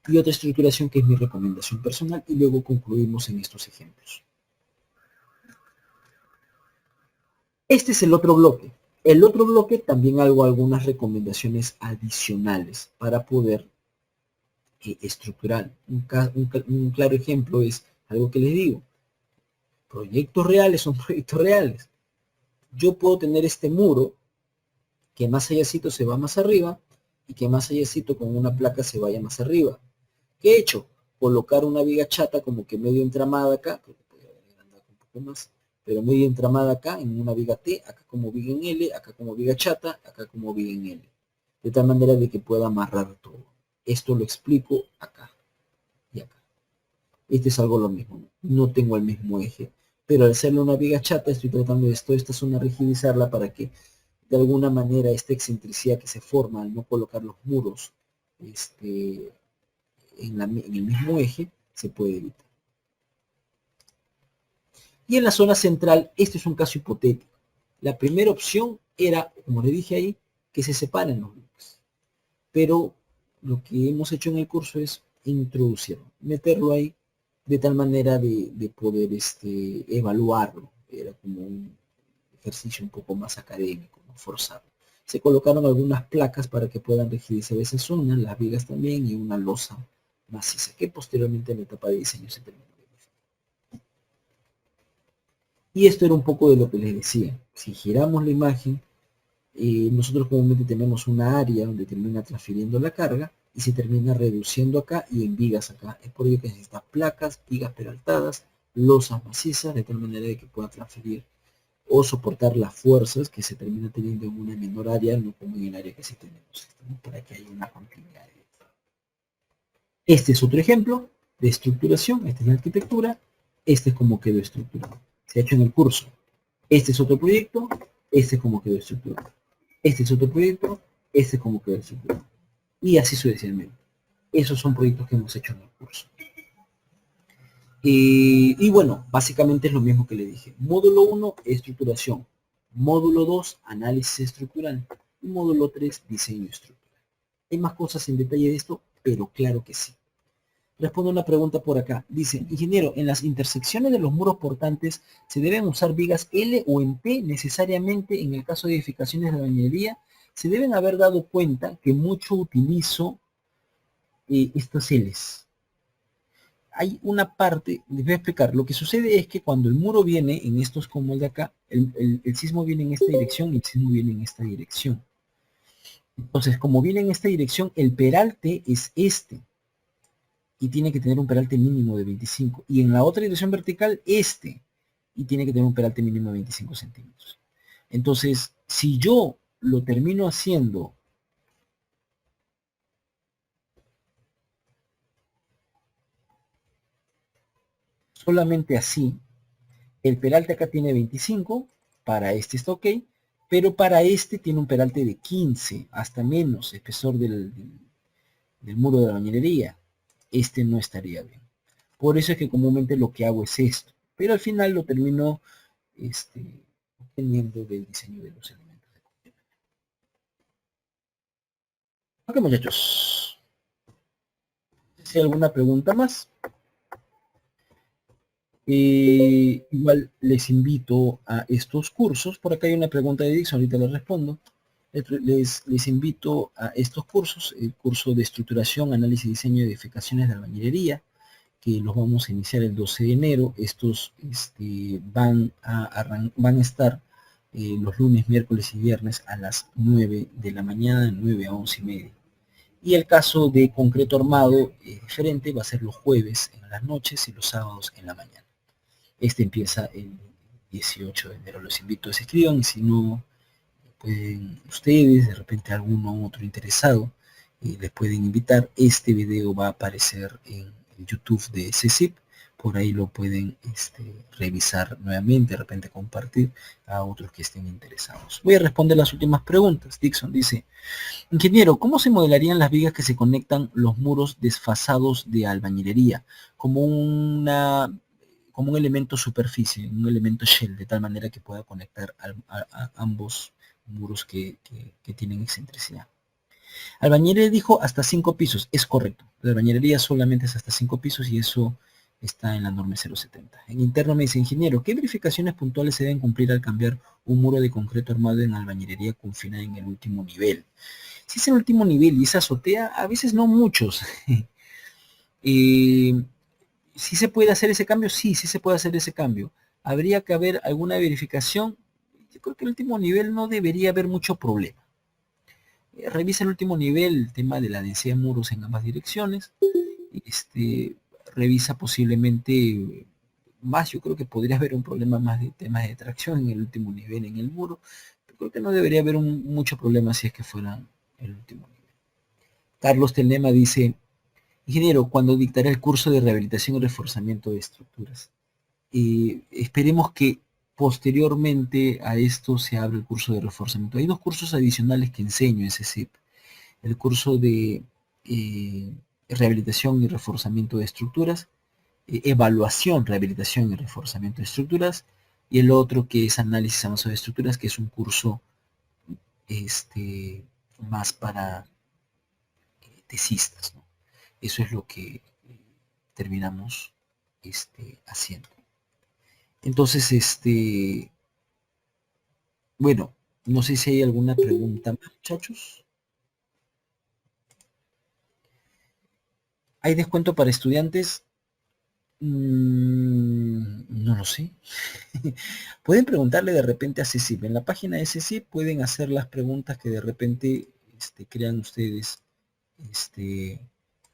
y otra estructuración que es mi recomendación personal, y luego concluimos en estos ejemplos. Este es el otro bloque. El otro bloque también hago algunas recomendaciones adicionales para poder estructurar. Un claro ejemplo es algo que les digo. Proyectos reales son proyectos reales. Yo puedo tener este muro que más allácito se va más arriba y que más allácito con una placa se vaya más arriba. ¿Qué he hecho? Colocar una viga chata como que medio entramada acá, creo que podría haber agrandado un poco más, pero medio entramada acá en una viga T, acá como viga en L, acá como viga chata, acá como viga en L. De tal manera de que pueda amarrar todo. Esto lo explico acá y acá. Este es algo lo mismo, no tengo el mismo eje, pero al hacerle una viga chata estoy tratando de toda esta zona rigidizarla para que de alguna manera esta excentricidad que se forma al no colocar los muros en el mismo eje se puede evitar. Y en la zona central, este es un caso hipotético. La primera opción era, como le dije ahí, que se separen los bloques. Pero lo que hemos hecho en el curso es introducirlo, meterlo ahí de tal manera de poder evaluarlo. Era como un ejercicio un poco más académico, ¿no? Forzado. Se colocaron algunas placas para que puedan rigidizar esa zona, las vigas también y una losa maciza, que posteriormente en la etapa de diseño se terminó. Y esto era un poco de lo que les decía. Si giramos la imagen, nosotros comúnmente tenemos una área donde termina transfiriendo la carga y se termina reduciendo acá y en vigas acá. Es por ello que necesitan placas, vigas peraltadas, losas macizas, de tal manera de que pueda transferir o soportar las fuerzas que se termina teniendo en una menor área, no como en el área que sí tenemos, ¿no? Para que haya una continuidad. Este es otro ejemplo de estructuración, esta es la arquitectura, este es como quedó estructurado. Se ha hecho en el curso. Este es otro proyecto, este es como quedó estructurado. Este es otro proyecto, este es como quedó estructurado. Y así sucesivamente. Esos son proyectos que hemos hecho en el curso. Y bueno, básicamente es lo mismo que le dije. Módulo 1, estructuración. Módulo 2, análisis estructural. Y módulo 3, diseño estructural. Hay más cosas en detalle de esto, pero claro que sí. Respondo una pregunta por acá. Dice, ingeniero, en las intersecciones de los muros portantes, ¿se deben usar vigas L o en P necesariamente en el caso de edificaciones de bañería? Se deben haber dado cuenta que mucho utilizo estas L's. Hay una parte, les voy a explicar, lo que sucede es que cuando el muro viene en estos como el de acá, el sismo viene en esta dirección y el sismo viene en esta dirección. Entonces, como viene en esta dirección, el peralte es este y tiene que tener un peralte mínimo de 25. Y en la otra dirección vertical, este, y tiene que tener un peralte mínimo de 25 centímetros. Entonces, si yo lo termino haciendo solamente así, el peralte acá tiene 25, para este está ok, pero para este tiene un peralte de 15, hasta menos espesor del muro de la bañilería. Este no estaría bien. Por eso es que comúnmente lo que hago es esto. Pero al final lo termino obteniendo del diseño de los elementos. Ok, muchachos. Si hay alguna pregunta más. Igual les invito a estos cursos. Por acá hay una pregunta de Dixon, ahorita les respondo. Les invito a estos cursos, el curso de estructuración, análisis, diseño y edificaciones de albañilería, que los vamos a iniciar el 12 de enero. Estos van a estar los lunes, miércoles y viernes a las 9 de la mañana, 9 a 11 y media. Y el caso de concreto armado diferente va a ser los jueves en las noches y los sábados en la mañana. Este empieza el 18 de enero. Los invito a que se escriban, si no pueden ustedes, de repente alguno otro interesado, les pueden invitar. Este video va a aparecer en el YouTube de CECIP, por ahí lo pueden revisar nuevamente, de repente compartir a otros que estén interesados. Voy a responder las últimas preguntas. Dixon dice, ingeniero, ¿cómo se modelarían las vigas que se conectan los muros desfasados de albañilería? Como un elemento superficie, un elemento shell, de tal manera que pueda conectar a ambos muros que tienen excentricidad. Albañilería dijo hasta 5 pisos, es correcto. La albañilería solamente es hasta 5 pisos y eso está en la norma 070. En interno me dice, ingeniero, ¿qué verificaciones puntuales se deben cumplir al cambiar un muro de concreto armado en albañilería confinada en el último nivel? Si es el último nivel y esa azotea, a veces no muchos. ¿Sí se puede hacer ese cambio? Sí, sí se puede hacer ese cambio. ¿Habría que haber alguna verificación? Yo creo que el último nivel no debería haber mucho problema. Revisa el último nivel, el tema de la densidad de muros en ambas direcciones. Revisa posiblemente más, yo creo que podría haber un problema más de temas de tracción en el último nivel en el muro. Pero creo que no debería haber mucho problema si es que fuera el último nivel. Carlos Telema dice, ingeniero, cuando dictará el curso de rehabilitación y reforzamiento de estructuras. Esperemos que posteriormente a esto se abra el curso de reforzamiento. Hay 2 cursos adicionales que enseño en CECIP. El curso de rehabilitación y reforzamiento de estructuras, evaluación, rehabilitación y reforzamiento de estructuras, y el otro que es análisis avanzado de estructuras, que es un curso más para tesistas, ¿no? Eso es lo que terminamos haciendo. Entonces, bueno, no sé si hay alguna pregunta más, muchachos. ¿Hay descuento para estudiantes? No lo sé. Pueden preguntarle de repente a CECIP. En la página de CECIP pueden hacer las preguntas que de repente crean ustedes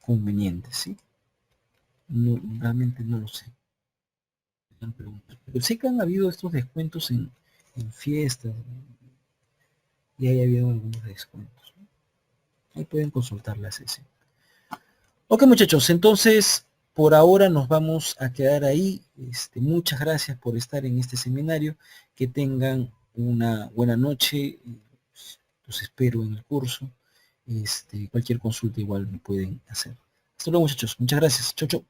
convenientes, ¿sí? No, realmente no lo sé. Pero sé que han habido estos descuentos en fiestas y hay habido algunos descuentos, ¿no? Ahí pueden consultar la CECIP. Ok, muchachos, entonces por ahora nos vamos a quedar ahí. Muchas gracias por estar en este seminario. Que tengan una buena noche. Los espero en el curso. Cualquier consulta igual me pueden hacer. Hasta luego, muchachos. Muchas gracias. Chau, chau.